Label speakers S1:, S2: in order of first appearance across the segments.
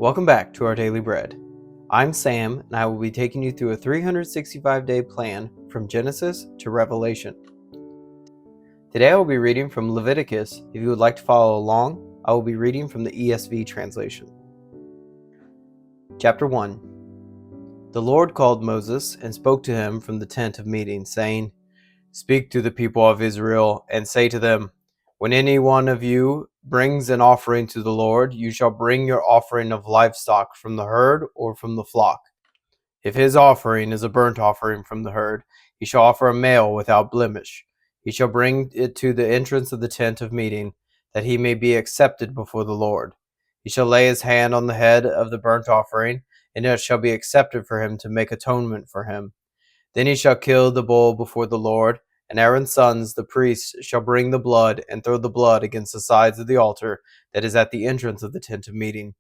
S1: Welcome back to our Daily Bread. I'm Sam, and I will be taking you through a 365-day plan from Genesis to Revelation. Today I will be reading from Leviticus. If you would like to follow along, I will be reading from the ESV translation. Chapter 1. The Lord called Moses and spoke to him from the tent of meeting, saying, "Speak to the people of Israel, and say to them, when any one of you brings an offering to the Lord, you shall bring your offering of livestock from the herd or from the flock. If his offering is a burnt offering from the herd, he shall offer a male without blemish. He shall bring it to the entrance of the tent of meeting, that he may be accepted before the Lord. He shall lay his hand on the head of the burnt offering, and it shall be accepted for him to make atonement for him. Then he shall kill the bull before the Lord, and Aaron's sons, the priests, shall bring the blood and throw the blood against the sides of the altar that is at the entrance of the tent of meeting.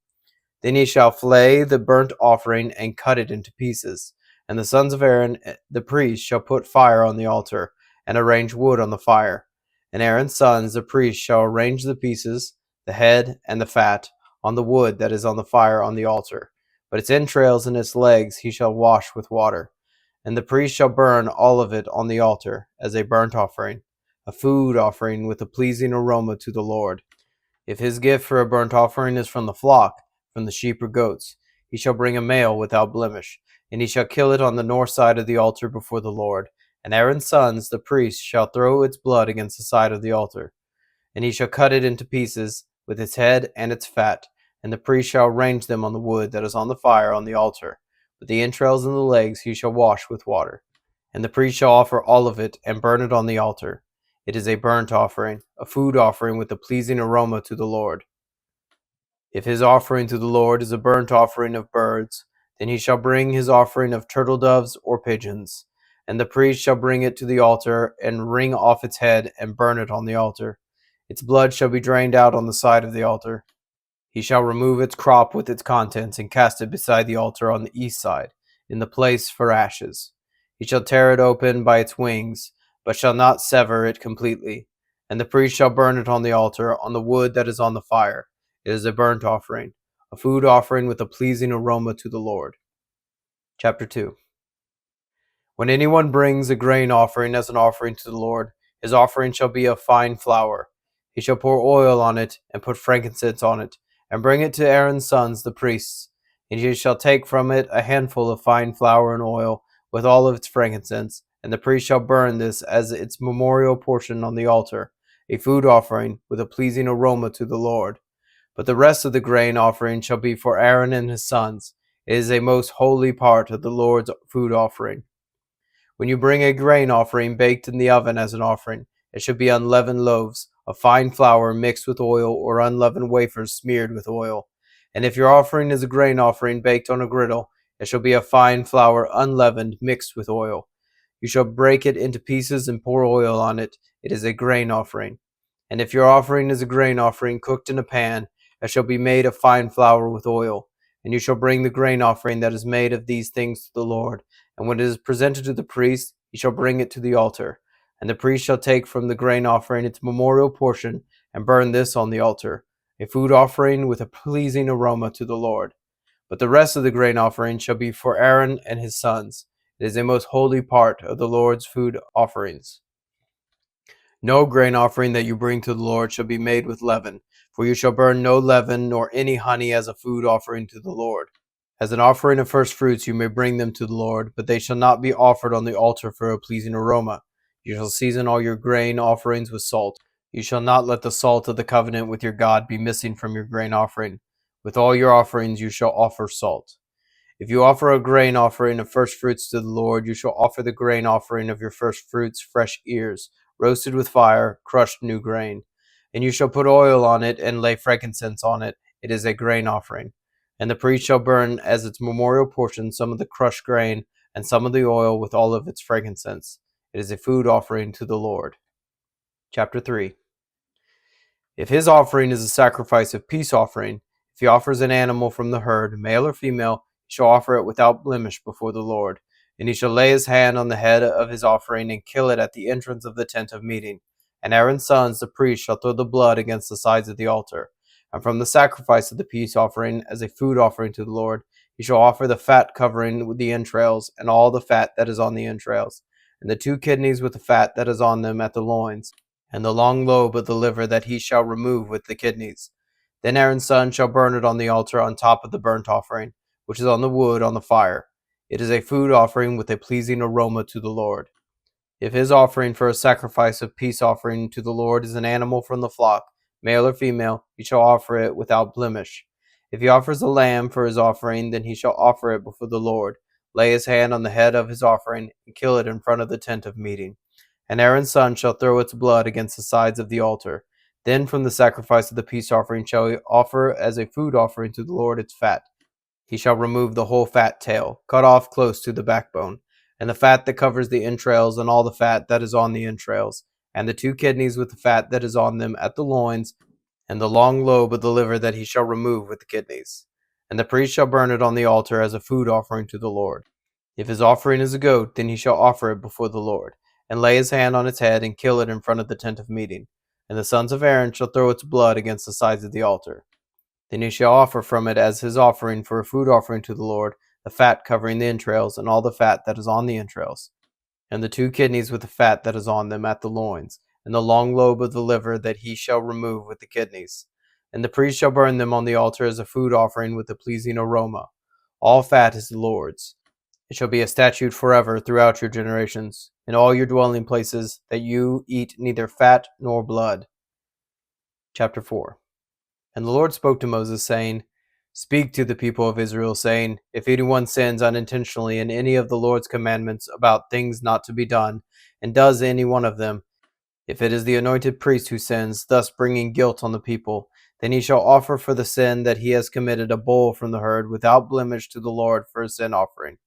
S1: Then he shall flay the burnt offering and cut it into pieces. And the sons of Aaron, the priest, shall put fire on the altar and arrange wood on the fire. And Aaron's sons, the priests, shall arrange the pieces, the head and the fat, on the wood that is on the fire on the altar. But its entrails and its legs he shall wash with water. And the priest shall burn all of it on the altar as a burnt offering, a food offering with a pleasing aroma to the Lord. If his gift for a burnt offering is from the flock, from the sheep or goats, he shall bring a male without blemish, and he shall kill it on the north side of the altar before the Lord. And Aaron's sons, the priests, shall throw its blood against the side of the altar. And he shall cut it into pieces, with its head and its fat, and the priest shall arrange them on the wood that is on the fire on the altar. But the entrails and the legs he shall wash with water. And the priest shall offer all of it, and burn it on the altar. It is a burnt offering, a food offering with a pleasing aroma to the Lord. If his offering to the Lord is a burnt offering of birds, then he shall bring his offering of turtle doves or pigeons. And the priest shall bring it to the altar, and wring off its head, and burn it on the altar. Its blood shall be drained out on the side of the altar. He shall remove its crop with its contents, and cast it beside the altar on the east side, in the place for ashes. He shall tear it open by its wings, but shall not sever it completely. And the priest shall burn it on the altar, on the wood that is on the fire. It is a burnt offering, a food offering with a pleasing aroma to the Lord. Chapter 2. When anyone brings a grain offering as an offering to the Lord, his offering shall be of fine flour. He shall pour oil on it, and put frankincense on it, and bring it to Aaron's sons, the priests. And he shall take from it a handful of fine flour and oil, with all of its frankincense, and the priest shall burn this as its memorial portion on the altar, a food offering with a pleasing aroma to the Lord. But the rest of the grain offering shall be for Aaron and his sons. It is a most holy part of the Lord's food offering. When you bring a grain offering baked in the oven as an offering, it should be unleavened loaves of fine flour mixed with oil, or unleavened wafers smeared with oil. And if your offering is a grain offering baked on a griddle, it shall be of fine flour unleavened mixed with oil. You shall break it into pieces and pour oil on it. It is a grain offering. And if your offering is a grain offering cooked in a pan, it shall be made of fine flour with oil. And you shall bring the grain offering that is made of these things to the Lord. And when it is presented to the priest, he shall bring it to the altar. And the priest shall take from the grain offering its memorial portion, and burn this on the altar, a food offering with a pleasing aroma to the Lord. But the rest of the grain offering shall be for Aaron and his sons. It is a most holy part of the Lord's food offerings. No grain offering that you bring to the Lord shall be made with leaven, for you shall burn no leaven nor any honey as a food offering to the Lord. As an offering of first fruits you may bring them to the Lord, but they shall not be offered on the altar for a pleasing aroma. You shall season all your grain offerings with salt. You shall not let the salt of the covenant with your God be missing from your grain offering. With all your offerings you shall offer salt. If you offer a grain offering of first fruits to the Lord, you shall offer the grain offering of your first fruits fresh ears, roasted with fire, crushed new grain. And you shall put oil on it, and lay frankincense on it. It is a grain offering. And the priest shall burn as its memorial portion some of the crushed grain, and some of the oil with all of its frankincense. It is a food offering to the Lord. Chapter 3. If his offering is a sacrifice of peace offering, if he offers an animal from the herd, male or female, he shall offer it without blemish before the Lord. And he shall lay his hand on the head of his offering, and kill it at the entrance of the tent of meeting. And Aaron's sons, the priests, shall throw the blood against the sides of the altar. And from the sacrifice of the peace offering as a food offering to the Lord, he shall offer the fat covering with the entrails, and all the fat that is on the entrails, and the 2 kidneys with the fat that is on them at the loins, and the long lobe of the liver that he shall remove with the kidneys. Then Aaron's son shall burn it on the altar on top of the burnt offering, which is on the wood on the fire. It is a food offering with a pleasing aroma to the Lord. If his offering for a sacrifice of peace offering to the Lord is an animal from the flock, male or female, he shall offer it without blemish. If he offers a lamb for his offering, then he shall offer it before the Lord, lay his hand on the head of his offering, and kill it in front of the tent of meeting. And Aaron's son shall throw its blood against the sides of the altar. Then from the sacrifice of the peace offering shall he offer as a food offering to the Lord its fat. He shall remove the whole fat tail, cut off close to the backbone, and the fat that covers the entrails, and all the fat that is on the entrails, and the 2 kidneys with the fat that is on them at the loins, and the long lobe of the liver that he shall remove with the kidneys. And the priest shall burn it on the altar as a food offering to the Lord. If his offering is a goat, then he shall offer it before the Lord, and lay his hand on its head, and kill it in front of the tent of meeting. And the sons of Aaron shall throw its blood against the sides of the altar. Then he shall offer from it as his offering for a food offering to the Lord, the fat covering the entrails, and all the fat that is on the entrails, and the 2 kidneys with the fat that is on them at the loins, and the long lobe of the liver that he shall remove with the kidneys. And the priest shall burn them on the altar as a food offering with a pleasing aroma. All fat is the Lord's. It shall be a statute forever throughout your generations, in all your dwelling places, that you eat neither fat nor blood. Chapter 4. And the Lord spoke to Moses, saying, Speak to the people of Israel, saying, If anyone sins unintentionally in any of the Lord's commandments about things not to be done, and does any one of them, if it is the anointed priest who sins, thus bringing guilt on the people, then he shall offer for the sin that he has committed a bull from the herd without blemish to the Lord for a sin offering.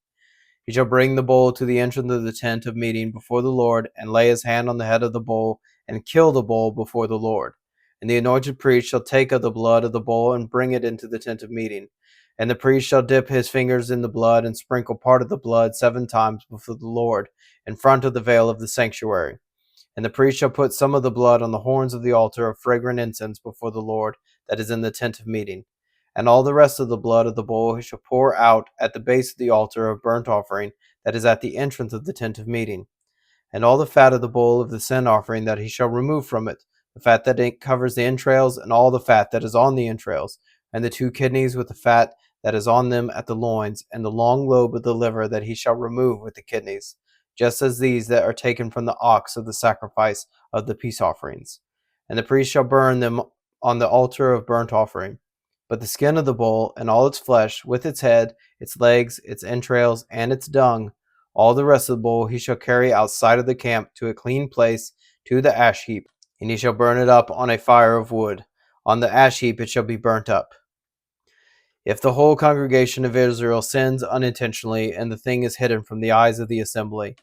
S1: He shall bring the bull to the entrance of the tent of meeting before the Lord, and lay his hand on the head of the bull, and kill the bull before the Lord. And the anointed priest shall take of the blood of the bull, and bring it into the tent of meeting. And the priest shall dip his fingers in the blood, and sprinkle part of the blood 7 times before the Lord, in front of the veil of the sanctuary. And the priest shall put some of the blood on the horns of the altar of fragrant incense before the Lord, that is in the tent of meeting. And all the rest of the blood of the bull he shall pour out at the base of the altar of burnt offering, that is at the entrance of the tent of meeting. And all the fat of the bull of the sin offering that he shall remove from it, the fat that covers the entrails, and all the fat that is on the entrails, and the 2 kidneys with the fat that is on them at the loins, and the long lobe of the liver that he shall remove with the kidneys, just as these that are taken from the ox of the sacrifice of the peace offerings. And the priest shall burn them on the altar of burnt offering. But the skin of the bull, and all its flesh, with its head, its legs, its entrails, and its dung, all the rest of the bull he shall carry outside of the camp to a clean place, to the ash heap, and he shall burn it up on a fire of wood. On the ash heap it shall be burnt up. If the whole congregation of Israel sins unintentionally, and the thing is hidden from the eyes of the assembly,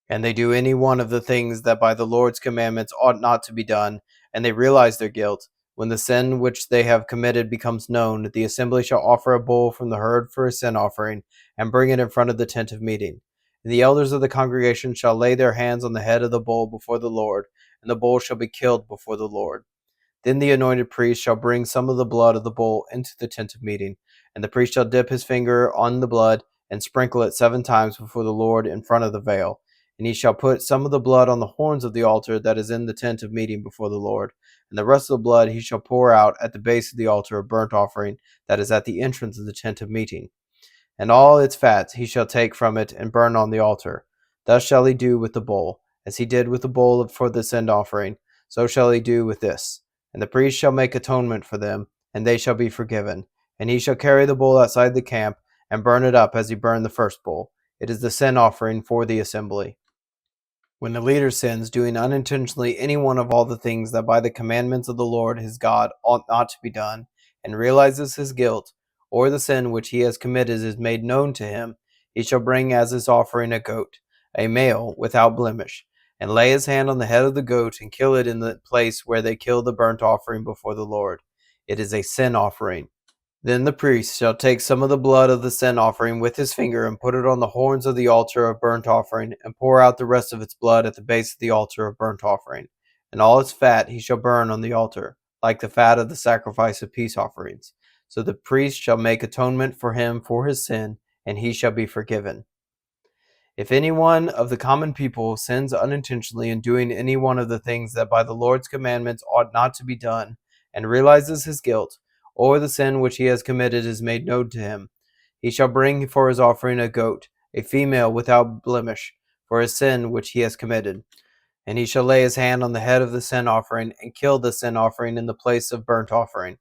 S1: and they do any one of the things that by the Lord's commandments ought not to be done, and they realize their guilt, when the sin which they have committed becomes known, the assembly shall offer a bull from the herd for a sin offering, and bring it in front of the tent of meeting. And the elders of the congregation shall lay their hands on the head of the bull before the Lord, and the bull shall be killed before the Lord. Then the anointed priest shall bring some of the blood of the bull into the tent of meeting, and the priest shall dip his finger on the blood, and sprinkle it 7 times before the Lord in front of the veil. And he shall put some of the blood on the horns of the altar that is in the tent of meeting before the Lord, and the rest of the blood he shall pour out at the base of the altar of burnt offering that is at the entrance of the tent of meeting. And all its fat he shall take from it and burn on the altar. Thus shall he do with the bull, as he did with the bull for the sin offering, so shall he do with this. And the priest shall make atonement for them, and they shall be forgiven. And he shall carry the bull outside the camp, and burn it up as he burned the first bull. It is the sin offering for the assembly. When the leader sins, doing unintentionally any one of all the things that by the commandments of the Lord his God ought not to be done, and realizes his guilt, or the sin which he has committed is made known to him, he shall bring as his offering a goat, a male, without blemish, and lay his hand on the head of the goat, and kill it in the place where they kill the burnt offering before the Lord. It is a sin offering. Then the priest shall take some of the blood of the sin offering with his finger, and put it on the horns of the altar of burnt offering, and pour out the rest of its blood at the base of the altar of burnt offering. And all its fat he shall burn on the altar. like the fat of the sacrifice of peace offerings. So the priest shall make atonement for him for his sin, and he shall be forgiven. If any one of the common people sins unintentionally in doing any one of the things that by the Lord's commandments ought not to be done, and realizes his guilt, or the sin which he has committed is made known to him, he shall bring for his offering a goat, a female without blemish, for his sin which he has committed. And he shall lay his hand on the head of the sin offering, and kill the sin offering in the place of burnt offering.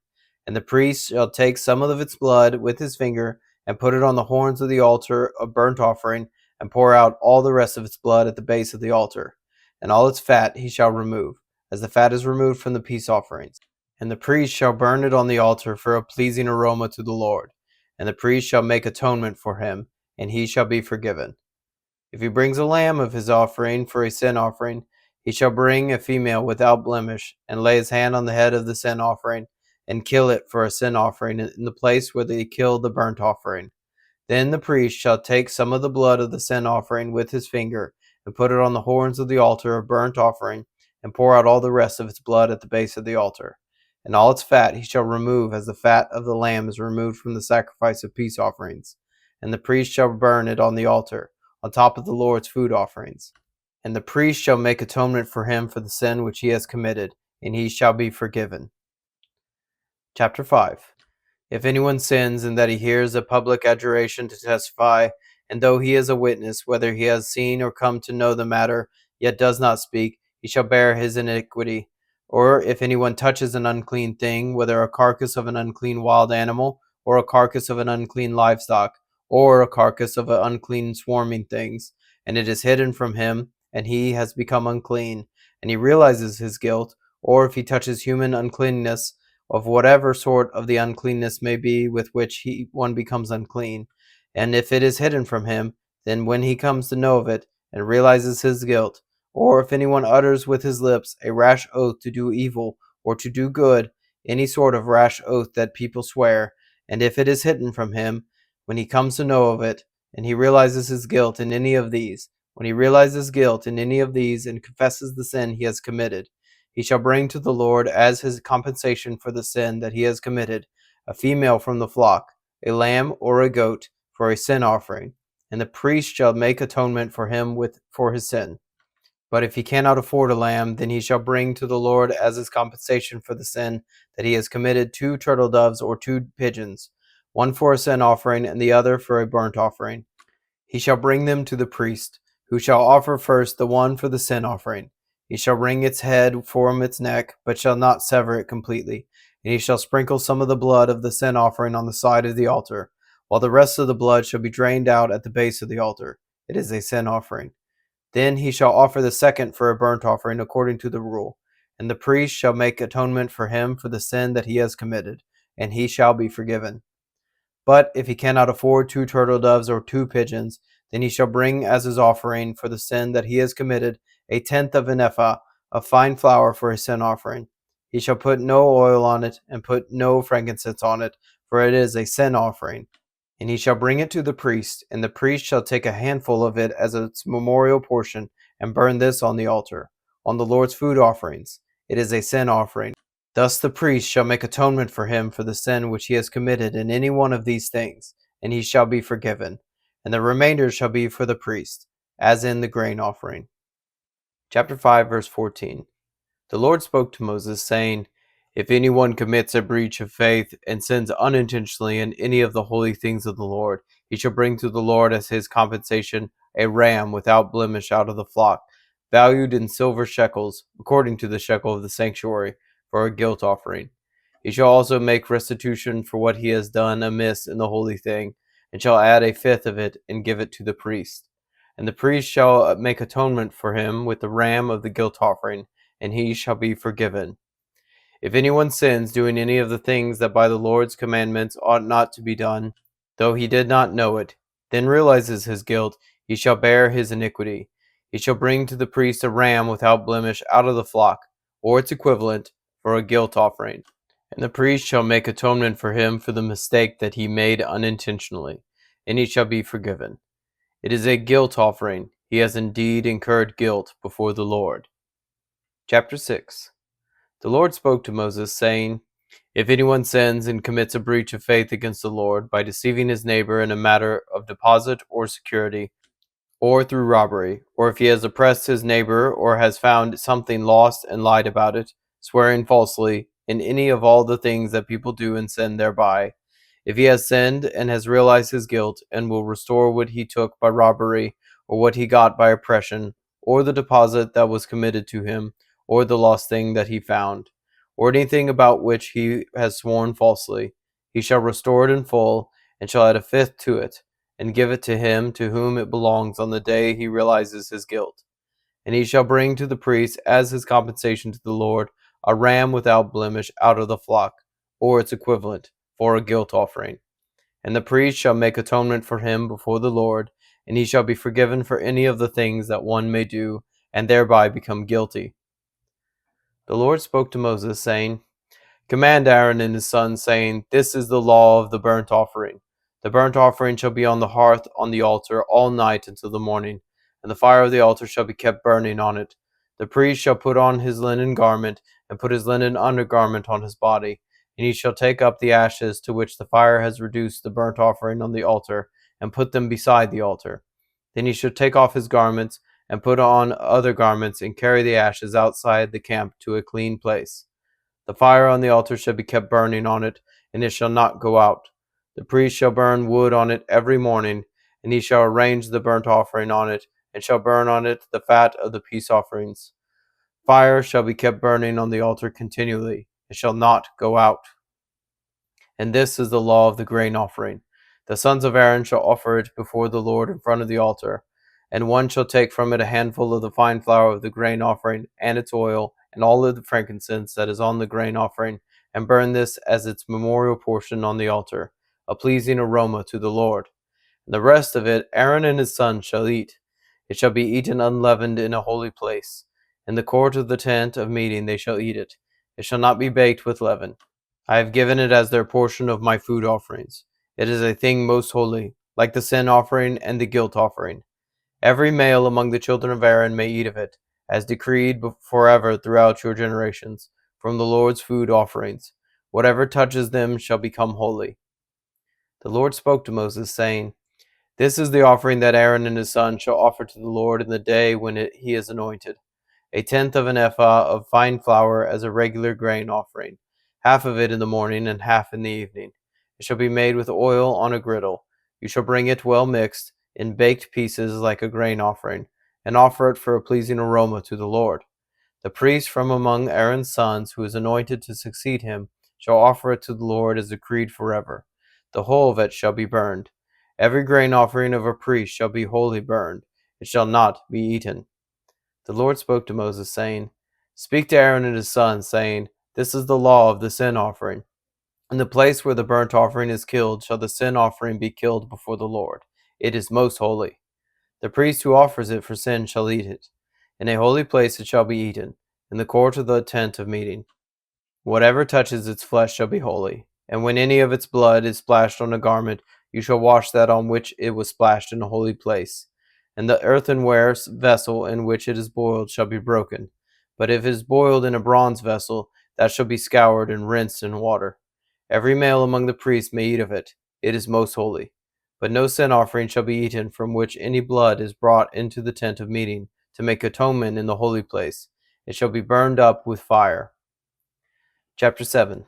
S1: And the priest shall take some of its blood with his finger, and put it on the horns of the altar of burnt offering, and pour out all the rest of its blood at the base of the altar. And all its fat he shall remove, as the fat is removed from the peace offerings. And the priest shall burn it on the altar for a pleasing aroma to the Lord. And the priest shall make atonement for him, and he shall be forgiven. If he brings a lamb of his offering for a sin offering, he shall bring a female without blemish, and lay his hand on the head of the sin offering, and kill it for a sin offering in the place where they killed the burnt offering. Then the priest shall take some of the blood of the sin offering with his finger, and put it on the horns of the altar of burnt offering, and pour out all the rest of its blood at the base of the altar. And all its fat he shall remove, as the fat of the lamb is removed from the sacrifice of peace offerings. And the priest shall burn it on the altar, on top of the Lord's food offerings. And the priest shall make atonement for him for the sin which he has committed, and he shall be forgiven. Chapter 5. If anyone sins in that he hears a public adjuration to testify, and though he is a witness, whether he has seen or come to know the matter, yet does not speak, he shall bear his iniquity. Or if anyone touches an unclean thing, whether a carcass of an unclean wild animal, or a carcass of an unclean livestock, or a carcass of an unclean swarming things, and it is hidden from him, and he has become unclean, and he realizes his guilt, or if he touches human uncleanness, of whatever sort of the uncleanness may be with which one becomes unclean, and if it is hidden from him, then when he comes to know of it, and realizes his guilt, or if anyone utters with his lips a rash oath to do evil, or to do good, any sort of rash oath that people swear, and if it is hidden from him, when he comes to know of it, and he realizes his guilt in any of these, when he realizes guilt in any of these, and confesses the sin he has committed, he shall bring to the Lord as his compensation for the sin that he has committed a female from the flock, a lamb or a goat, for a sin offering, and the priest shall make atonement for him for his sin. But if he cannot afford a lamb, then he shall bring to the Lord as his compensation for the sin that he has committed 2 turtle doves or 2 pigeons, one for a sin offering and the other for a burnt offering. He shall bring them to the priest, who shall offer first the one for the sin offering. He shall wring its head from its neck, but shall not sever it completely. And he shall sprinkle some of the blood of the sin offering on the side of the altar, while the rest of the blood shall be drained out at the base of the altar. It is a sin offering. Then he shall offer the second for a burnt offering according to the rule. And the priest shall make atonement for him for the sin that he has committed, and he shall be forgiven. But if he cannot afford 2 turtle doves or 2 pigeons, then he shall bring as his offering for the sin that he has committed a tenth of an ephah of fine flour for a sin offering. He shall put no oil on it, and put no frankincense on it, for it is a sin offering. And he shall bring it to the priest, and the priest shall take a handful of it as its memorial portion, and burn this on the altar, on the Lord's food offerings. It is a sin offering. Thus the priest shall make atonement for him for the sin which he has committed in any one of these things, and he shall be forgiven. And the remainder shall be for the priest, as in the grain offering. Chapter 5, verse 14. The Lord spoke to Moses, saying, If anyone commits a breach of faith and sins unintentionally in any of the holy things of the Lord, he shall bring to the Lord as his compensation a ram without blemish out of the flock, valued in silver shekels, according to the shekel of the sanctuary, for a guilt offering. He shall also make restitution for what he has done amiss in the holy thing, and shall add a fifth of it and give it to the priest. And the priest shall make atonement for him with the ram of the guilt offering, and he shall be forgiven. If anyone sins doing any of the things that by the Lord's commandments ought not to be done, though he did not know it, then realizes his guilt, he shall bear his iniquity. He shall bring to the priest a ram without blemish out of the flock, or its equivalent, for a guilt offering. And the priest shall make atonement for him for the mistake that he made unintentionally, and he shall be forgiven. It is a guilt offering. He has indeed incurred guilt before the Lord. Chapter 6. The Lord spoke to Moses, saying, If anyone sins and commits a breach of faith against the Lord by deceiving his neighbor in a matter of deposit or security, or through robbery, or if he has oppressed his neighbor, or has found something lost and lied about it, swearing falsely, in any of all the things that people do and sin thereby, if he has sinned and has realized his guilt, and will restore what he took by robbery, or what he got by oppression, or the deposit that was committed to him, or the lost thing that he found, or anything about which he has sworn falsely, he shall restore it in full, and shall add a fifth to it, and give it to him to whom it belongs on the day he realizes his guilt. And he shall bring to the priest as his compensation to the Lord a ram without blemish out of the flock, or its equivalent, for a guilt offering. And the priest shall make atonement for him before the Lord, and he shall be forgiven for any of the things that one may do, and thereby become guilty. The Lord spoke to Moses, saying, Command Aaron and his sons, saying, This is the law of the burnt offering. The burnt offering shall be on the hearth on the altar all night until the morning, and the fire of the altar shall be kept burning on it. The priest shall put on his linen garment, and put his linen undergarment on his body, and he shall take up the ashes to which the fire has reduced the burnt offering on the altar, and put them beside the altar. Then he shall take off his garments, and put on other garments, and carry the ashes outside the camp to a clean place. The fire on the altar shall be kept burning on it, and it shall not go out. The priest shall burn wood on it every morning, and he shall arrange the burnt offering on it, and shall burn on it the fat of the peace offerings. Fire shall be kept burning on the altar continually, it shall not go out. And this is the law of the grain offering. The sons of Aaron shall offer it before the Lord in front of the altar, and one shall take from it a handful of the fine flour of the grain offering, and its oil, and all of the frankincense that is on the grain offering, and burn this as its memorial portion on the altar, a pleasing aroma to the Lord. And the rest of it Aaron and his sons shall eat. It shall be eaten unleavened in a holy place. In the court of the tent of meeting they shall eat it. It shall not be baked with leaven. I have given it as their portion of my food offerings. It is a thing most holy, like the sin offering and the guilt offering. Every male among the children of Aaron may eat of it, as decreed forever throughout your generations, from the Lord's food offerings. Whatever touches them shall become holy. The Lord spoke to Moses, saying, This is the offering that Aaron and his sons shall offer to the Lord in the day when he is anointed. A tenth of an ephah of fine flour as a regular grain offering, half of it in the morning and half in the evening. It shall be made with oil on a griddle. You shall bring it well mixed, in baked pieces like a grain offering, and offer it for a pleasing aroma to the Lord. The priest from among Aaron's sons, who is anointed to succeed him, shall offer it to the Lord as decreed forever. The whole of it shall be burned. Every grain offering of a priest shall be wholly burned. It shall not be eaten. The Lord spoke to Moses, saying, Speak to Aaron and his sons, saying, This is the law of the sin offering. In the place where the burnt offering is killed shall the sin offering be killed before the Lord. It is most holy. The priest who offers it for sin shall eat it. In a holy place it shall be eaten, in the court of the tent of meeting. Whatever touches its flesh shall be holy. And when any of its blood is splashed on a garment, you shall wash that on which it was splashed in a holy place. And the earthenware vessel in which it is boiled shall be broken. But if it is boiled in a bronze vessel, that shall be scoured and rinsed in water. Every male among the priests may eat of it. It is most holy. But no sin offering shall be eaten from which any blood is brought into the tent of meeting, to make atonement in the holy place. It shall be burned up with fire. Chapter 7.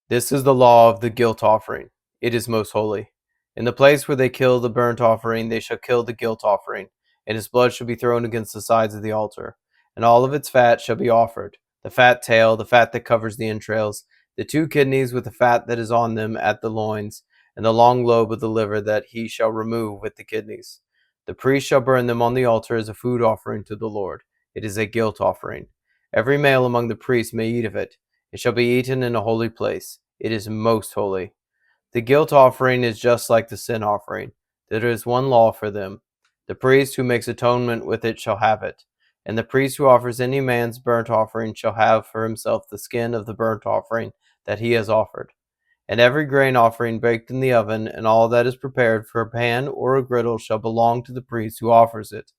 S1: This is the law of the guilt offering. It is most holy. In the place where they kill the burnt offering, they shall kill the guilt offering, and its blood shall be thrown against the sides of the altar. And all of its fat shall be offered, the fat tail, the fat that covers the entrails, the 2 kidneys with the fat that is on them at the loins, and the long lobe of the liver that he shall remove with the kidneys. The priest shall burn them on the altar as a food offering to the Lord. It is a guilt offering. Every male among the priests may eat of it. It shall be eaten in a holy place. It is most holy. The guilt offering is just like the sin offering. There is one law for them. The priest who makes atonement with it shall have it. And the priest who offers any man's burnt offering shall have for himself the skin of the burnt offering that he has offered. And every grain offering baked in the oven, and all that is prepared for a pan or a griddle, shall belong to the priest who offers it.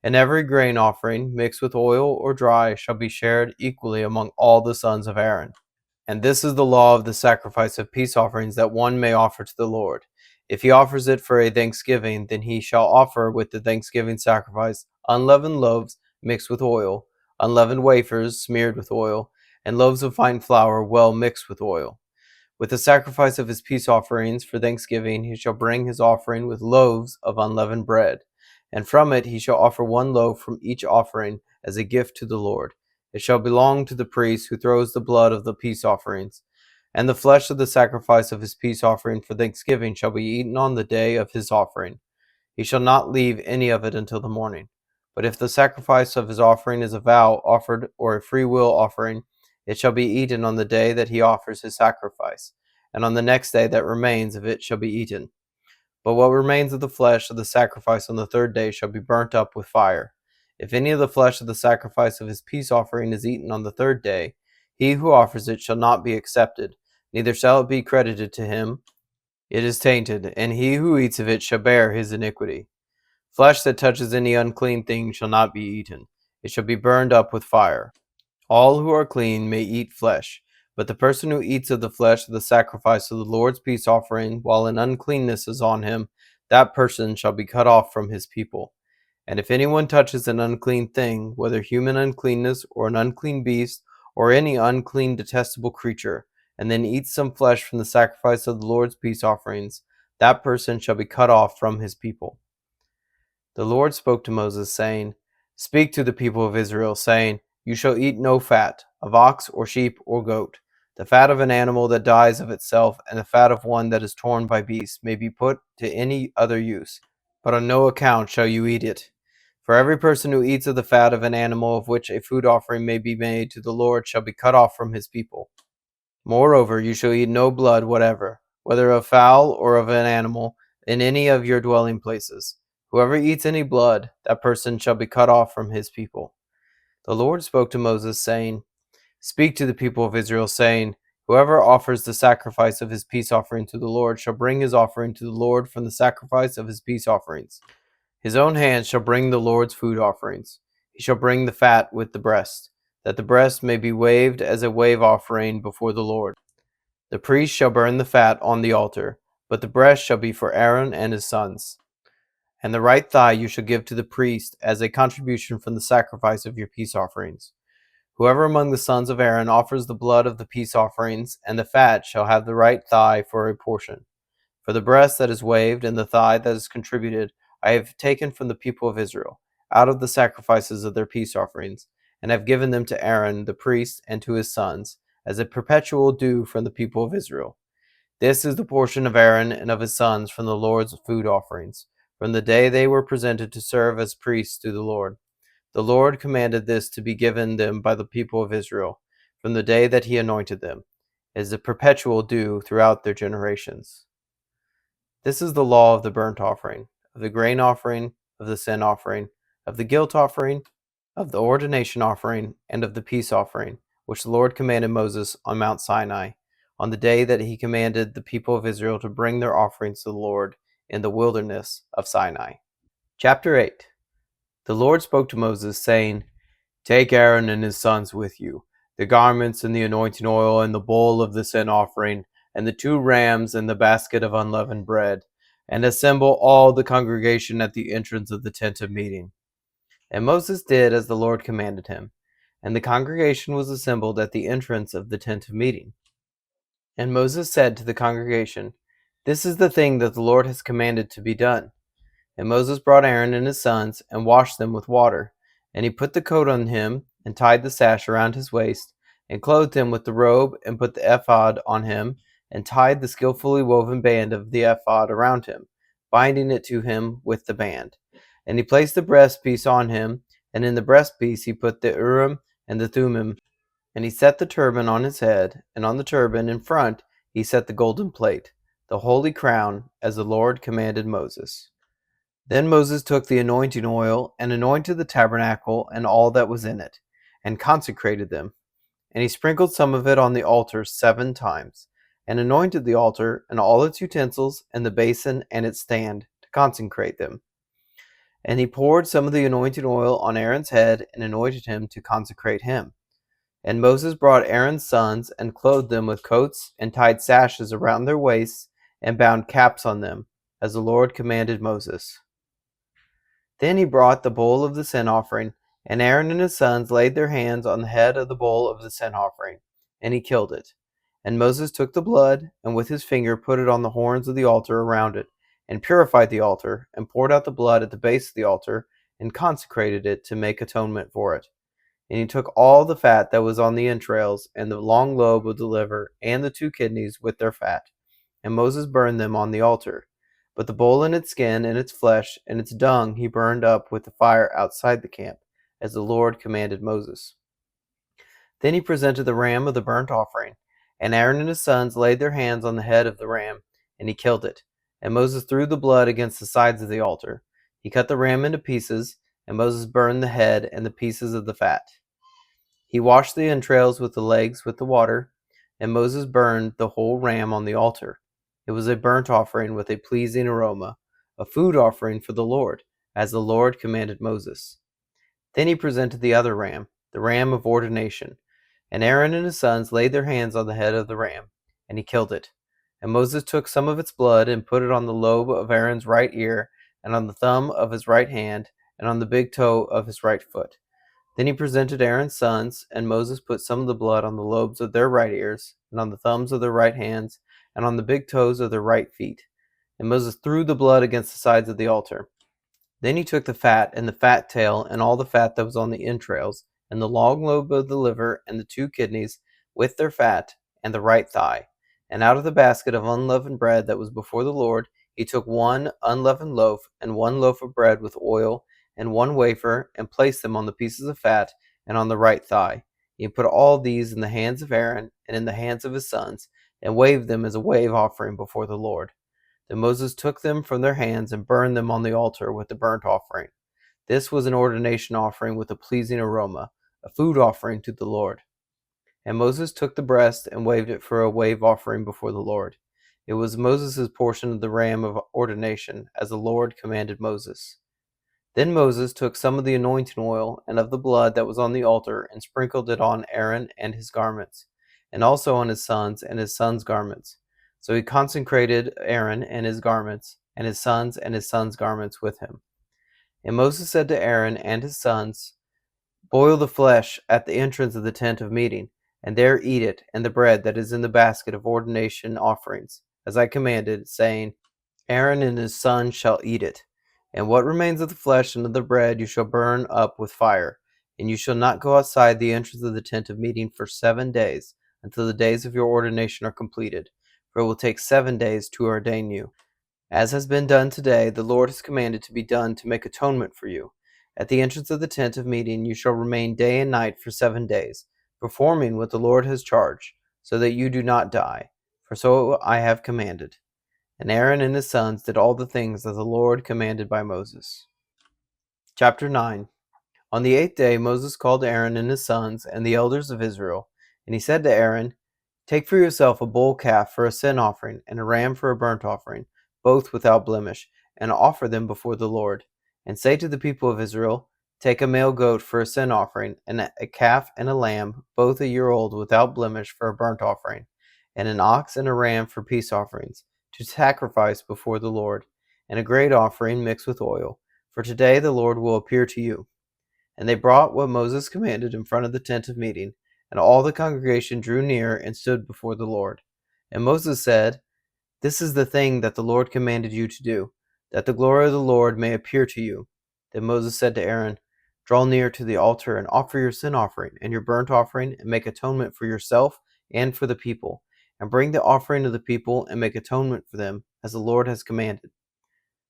S1: And every grain offering, mixed with oil or dry, shall be shared equally among all the sons of Aaron. And this is the law of the sacrifice of peace offerings that one may offer to the Lord. If he offers it for a thanksgiving, then he shall offer with the thanksgiving sacrifice unleavened loaves mixed with oil, unleavened wafers smeared with oil, and loaves of fine flour well mixed with oil. With the sacrifice of his peace offerings for thanksgiving, he shall bring his offering with loaves of unleavened bread. And from it he shall offer one loaf from each offering as a gift to the Lord. It shall belong to the priest who throws the blood of the peace offerings. And the flesh of the sacrifice of his peace offering for thanksgiving shall be eaten on the day of his offering. He shall not leave any of it until the morning. But if the sacrifice of his offering is a vow offered or a free will offering, it shall be eaten on the day that he offers his sacrifice, and on the next day that remains of it shall be eaten. But what remains of the flesh of the sacrifice on the third day shall be burnt up with fire. If any of the flesh of the sacrifice of his peace offering is eaten on the third day, he who offers it shall not be accepted, neither shall it be credited to him. It is tainted, and he who eats of it shall bear his iniquity. Flesh that touches any unclean thing shall not be eaten. It shall be burned up with fire. All who are clean may eat flesh, but the person who eats of the flesh of the sacrifice of the Lord's peace offering, while an uncleanness is on him, that person shall be cut off from his people. And if anyone touches an unclean thing, whether human uncleanness or an unclean beast, or any unclean detestable creature, and then eats some flesh from the sacrifice of the Lord's peace offerings, that person shall be cut off from his people. The Lord spoke to Moses, saying, Speak to the people of Israel, saying, You shall eat no fat, of ox or sheep or goat. The fat of an animal that dies of itself, and the fat of one that is torn by beasts, may be put to any other use, but on no account shall you eat it. For every person who eats of the fat of an animal of which a food offering may be made to the Lord shall be cut off from his people. Moreover, you shall eat no blood whatever, whether of fowl or of an animal, in any of your dwelling places. Whoever eats any blood, that person shall be cut off from his people. The Lord spoke to Moses, saying, Speak to the people of Israel, saying, Whoever offers the sacrifice of his peace offering to the Lord shall bring his offering to the Lord from the sacrifice of his peace offerings. His own hand shall bring the Lord's food offerings. He shall bring the fat with the breast, that the breast may be waved as a wave offering before the Lord. The priest shall burn the fat on the altar, but the breast shall be for Aaron and his sons. And the right thigh you shall give to the priest as a contribution from the sacrifice of your peace offerings. Whoever among the sons of Aaron offers the blood of the peace offerings and the fat shall have the right thigh for a portion. For the breast that is waved and the thigh that is contributed, I have taken from the people of Israel, out of the sacrifices of their peace offerings, and have given them to Aaron the priest and to his sons, as a perpetual due from the people of Israel. This is the portion of Aaron and of his sons from the Lord's food offerings, from the day they were presented to serve as priests to the Lord. The Lord commanded this to be given them by the people of Israel, from the day that he anointed them, as a perpetual due throughout their generations. This is the law of the burnt offering, of the grain offering, of the sin offering, of the guilt offering, of the ordination offering, and of the peace offering, which the Lord commanded Moses on Mount Sinai, on the day that he commanded the people of Israel to bring their offerings to the Lord in the wilderness of Sinai. Chapter 8. The Lord spoke to Moses, saying, Take Aaron and his sons with you, the garments and the anointing oil and the bowl of the sin offering, and the 2 rams and the basket of unleavened bread, and assemble all the congregation at the entrance of the tent of meeting. And Moses did as the Lord commanded him, and the congregation was assembled at the entrance of the tent of meeting. And Moses said to the congregation, This is the thing that the Lord has commanded to be done. And Moses brought Aaron and his sons, and washed them with water. And he put the coat on him, and tied the sash around his waist, and clothed him with the robe, and put the ephod on him, and tied the skillfully woven band of the ephod around him, binding it to him with the band. And he placed the breastpiece on him, and in the breastpiece he put the Urim and the Thummim. And he set the turban on his head, and on the turban in front he set the golden plate, the holy crown, as the Lord commanded Moses. Then Moses took the anointing oil, and anointed the tabernacle and all that was in it, and consecrated them. And he sprinkled some of it on the altar 7 times, and anointed the altar and all its utensils, and the basin and its stand, to consecrate them. And he poured some of the anointing oil on Aaron's head and anointed him to consecrate him. And Moses brought Aaron's sons and clothed them with coats and tied sashes around their waists and bound caps on them, as the Lord commanded Moses. Then he brought the bowl of the sin offering, and Aaron and his sons laid their hands on the head of the bowl of the sin offering, and he killed it. And Moses took the blood, and with his finger put it on the horns of the altar around it, and purified the altar, and poured out the blood at the base of the altar, and consecrated it to make atonement for it. And he took all the fat that was on the entrails, and the long lobe of the liver, and the 2 kidneys with their fat, and Moses burned them on the altar. But the bull and its skin and its flesh and its dung he burned up with the fire outside the camp, as the Lord commanded Moses. Then he presented the ram of the burnt offering, and Aaron and his sons laid their hands on the head of the ram, and he killed it. And Moses threw the blood against the sides of the altar. He cut the ram into pieces, and Moses burned the head and the pieces of the fat. He washed the entrails with the legs with the water, and Moses burned the whole ram on the altar. It was a burnt offering with a pleasing aroma, a food offering for the Lord, as the Lord commanded Moses. Then he presented the other ram, the ram of ordination, and Aaron and his sons laid their hands on the head of the ram, and he killed it. And Moses took some of its blood and put it on the lobe of Aaron's right ear, and on the thumb of his right hand, and on the big toe of his right foot. Then he presented Aaron's sons, and Moses put some of the blood on the lobes of their right ears, and on the thumbs of their right hands, and on the big toes of their right feet. And Moses threw the blood against the sides of the altar. Then he took the fat, and the fat tail, and all the fat that was on the entrails, and the long lobe of the liver, and the 2 kidneys, with their fat, and the right thigh. And out of the basket of unleavened bread that was before the Lord, he took 1 unleavened loaf, and 1 loaf of bread with oil, and 1 wafer, and placed them on the pieces of fat, and on the right thigh. He put all these in the hands of Aaron, and in the hands of his sons, and waved them as a wave offering before the Lord. Then Moses took them from their hands, and burned them on the altar with the burnt offering. This was an ordination offering with a pleasing aroma, a food offering to the Lord. And Moses took the breast, and waved it for a wave offering before the Lord. It was Moses' portion of the ram of ordination, as the Lord commanded Moses. Then Moses took some of the anointing oil and of the blood that was on the altar, and sprinkled it on Aaron and his garments, and also on his sons and his sons' garments. So he consecrated Aaron and his garments, and his sons' garments with him. And Moses said to Aaron and his sons, "Boil the flesh at the entrance of the tent of meeting, and there eat it, and the bread that is in the basket of ordination offerings, as I commanded, saying, Aaron and his sons shall eat it. And what remains of the flesh and of the bread you shall burn up with fire. And you shall not go outside the entrance of the tent of meeting for 7 days, until the days of your ordination are completed. For it will take 7 days to ordain you. As has been done today, the Lord has commanded to be done to make atonement for you. At the entrance of the tent of meeting you shall remain day and night for 7 days, performing what the Lord has charged, so that you do not die. For so I have commanded." And Aaron and his sons did all the things that the Lord commanded by Moses. Chapter 9. On the 8th day Moses called Aaron and his sons and the elders of Israel, and he said to Aaron, "Take for yourself a bull calf for a sin offering, and a ram for a burnt offering, both without blemish, and offer them before the Lord. And say to the people of Israel, Take a male goat for a sin offering, and a calf and a lamb, both a year old, without blemish, for a burnt offering, and an ox and a ram for peace offerings, to sacrifice before the Lord, and a great offering mixed with oil. For today the Lord will appear to you." And they brought what Moses commanded in front of the tent of meeting, and all the congregation drew near and stood before the Lord. And Moses said, "This is the thing that the Lord commanded you to do, that the glory of the Lord may appear to you." Then Moses said to Aaron, "Draw near to the altar and offer your sin offering and your burnt offering, and make atonement for yourself and for the people, and bring the offering of the people and make atonement for them, as the Lord has commanded."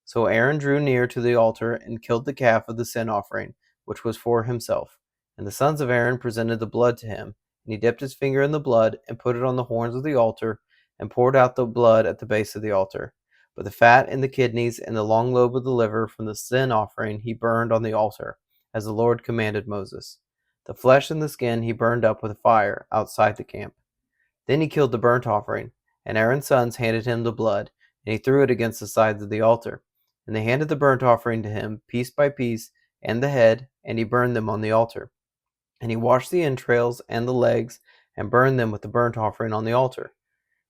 S1: So Aaron drew near to the altar and killed the calf of the sin offering, which was for himself. And the sons of Aaron presented the blood to him, and he dipped his finger in the blood and put it on the horns of the altar, and poured out the blood at the base of the altar. But the fat and the kidneys and the long lobe of the liver from the sin offering he burned on the altar, as the Lord commanded Moses. The flesh and the skin he burned up with fire outside the camp. Then he killed the burnt offering, and Aaron's sons handed him the blood, and he threw it against the sides of the altar. And they handed the burnt offering to him, piece by piece, and the head, and he burned them on the altar. And he washed the entrails and the legs, and burned them with the burnt offering on the altar.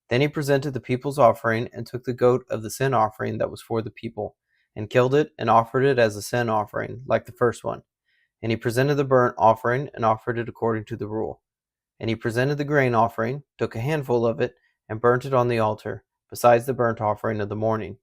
S1: Then he presented the people's offering, and took the goat of the sin offering that was for the people, and killed it, and offered it as a sin offering, like the first one. And he presented the burnt offering, and offered it according to the rule. And he presented the grain offering, took a handful of it, and burnt it on the altar, besides the burnt offering of the morning.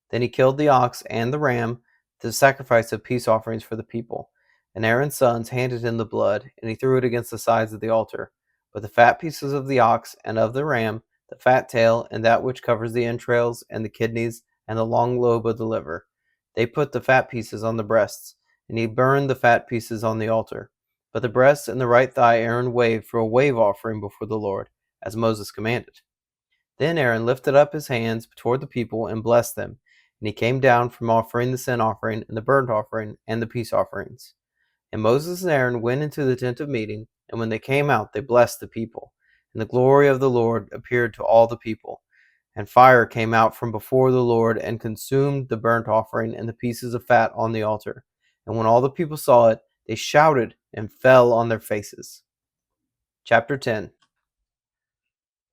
S1: Then he killed the ox and the ram, the sacrifice of peace offerings for the people. And Aaron's sons handed him the blood, and he threw it against the sides of the altar. But the fat pieces of the ox and of the ram, the fat tail, and that which covers the entrails, and the kidneys, and the long lobe of the liver, they put the fat pieces on the breasts, and he burned the fat pieces on the altar. But the breast and the right thigh Aaron waved for a wave offering before the Lord, as Moses commanded. Then Aaron lifted up his hands toward the people and blessed them. And he came down from offering the sin offering and the burnt offering and the peace offerings. And Moses and Aaron went into the tent of meeting, and when they came out, they blessed the people. And the glory of the Lord appeared to all the people. And fire came out from before the Lord and consumed the burnt offering and the pieces of fat on the altar. And when all the people saw it, they shouted and fell on their faces. Chapter 10.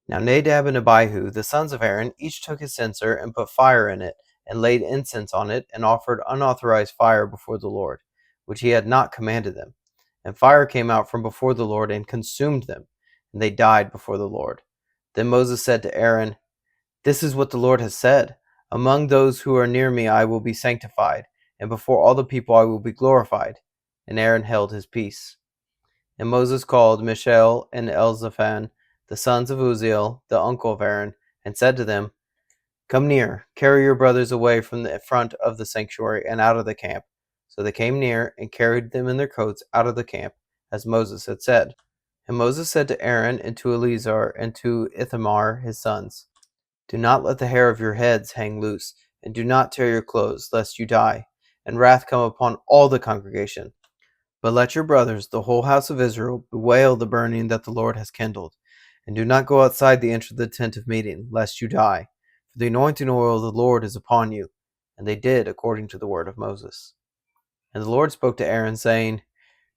S1: Now Nadab and Abihu, the sons of Aaron, each took his censer and put fire in it, and laid incense on it, and offered unauthorized fire before the Lord, which he had not commanded them. And fire came out from before the Lord and consumed them, and they died before the Lord. Then Moses said to Aaron, "This is what the Lord has said. Among those who are near me I will be sanctified, and before all the people I will be glorified." And Aaron held his peace. And Moses called Mishael and Elzaphan, the sons of Uzziel, the uncle of Aaron, and said to them, "Come near, carry your brothers away from the front of the sanctuary and out of the camp." So they came near and carried them in their coats out of the camp, as Moses had said. And Moses said to Aaron and to Eleazar and to Ithamar his sons, "Do not let the hair of your heads hang loose, and do not tear your clothes, lest you die, and wrath come upon all the congregation. But let your brothers, the whole house of Israel, bewail the burning that the Lord has kindled. And do not go outside the entrance of the tent of meeting, lest you die. For the anointing oil of the Lord is upon you." And they did according to the word of Moses. And the Lord spoke to Aaron, saying,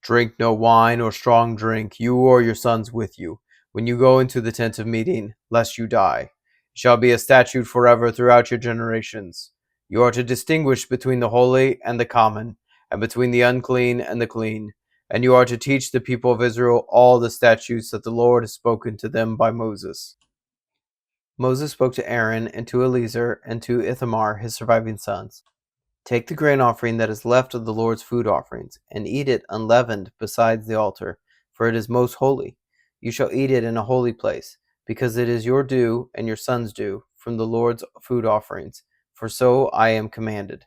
S1: "Drink no wine or strong drink, you or your sons with you, when you go into the tent of meeting, lest you die. It shall be a statute forever throughout your generations. You are to distinguish between the holy and the common, and between the unclean and the clean. And you are to teach the people of Israel all the statutes that the Lord has spoken to them by Moses." Moses spoke to Aaron and to Eleazar and to Ithamar his surviving sons. "Take the grain offering that is left of the Lord's food offerings, and eat it unleavened besides the altar, for it is most holy. You shall eat it in a holy place, because it is your due and your son's due from the Lord's food offerings, for so I am commanded.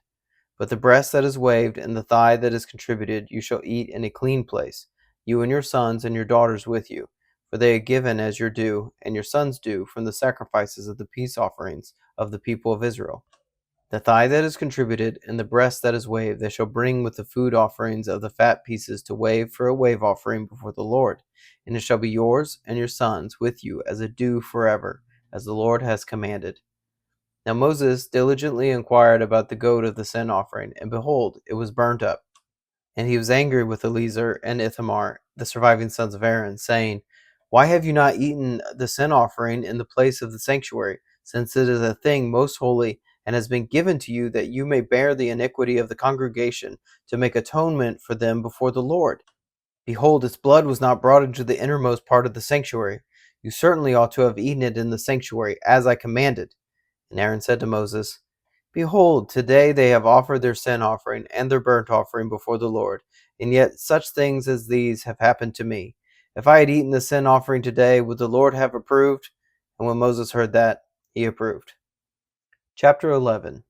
S1: But the breast that is waved and the thigh that is contributed you shall eat in a clean place, you and your sons and your daughters with you, for they are given as your due and your son's due from the sacrifices of the peace offerings of the people of Israel. The thigh that is contributed and the breast that is waved they shall bring with the food offerings of the fat pieces to wave for a wave offering before the Lord, and it shall be yours and your sons with you as a due forever, as the Lord has commanded." Now Moses diligently inquired about the goat of the sin offering, and behold, it was burnt up. And he was angry with Eleazar and Ithamar, the surviving sons of Aaron, saying, "Why have you not eaten the sin offering in the place of the sanctuary, since it is a thing most holy, and has been given to you that you may bear the iniquity of the congregation, to make atonement for them before the Lord? Behold, its blood was not brought into the innermost part of the sanctuary. You certainly ought to have eaten it in the sanctuary, as I commanded." And Aaron said to Moses, "Behold, today they have offered their sin offering and their burnt offering before the Lord, and yet such things as these have happened to me. If I had eaten the sin offering today, would the Lord have approved?" And when Moses heard that, he approved. Chapter 11.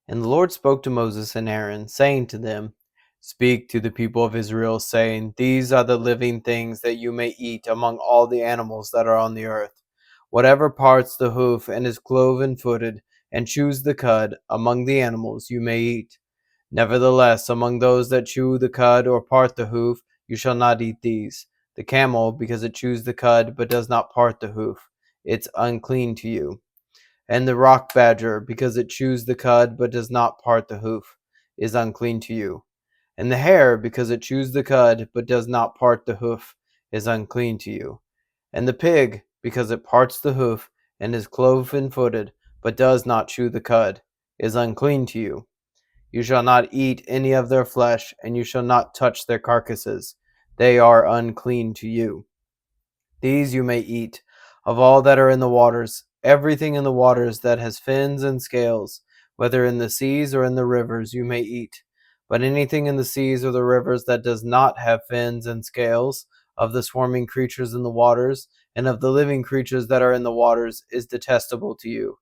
S1: And the Lord spoke to Moses and Aaron, saying to them, "Speak to the people of Israel, saying, These are the living things that you may eat among all the animals that are on the earth. Whatever parts the hoof and is cloven-footed, and chews the cud, among the animals you may eat. Nevertheless, among those that chew the cud or part the hoof, you shall not eat these. The camel, because it chews the cud, but does not part the hoof, it's unclean to you. And the rock badger, because it chews the cud but does not part the hoof, is unclean to you. And the hare, because it chews the cud but does not part the hoof, is unclean to you. And the pig, because it parts the hoof and is cloven-footed but does not chew the cud, is unclean to you. You shall not eat any of their flesh, and you shall not touch their carcasses. They are unclean to you. These you may eat of all that are in the waters, everything in the waters that has fins and scales, whether in the seas or in the rivers, you may eat. But anything in the seas or the rivers that does not have fins and scales, of the swarming creatures in the waters, and of the living creatures that are in the waters, is detestable to you.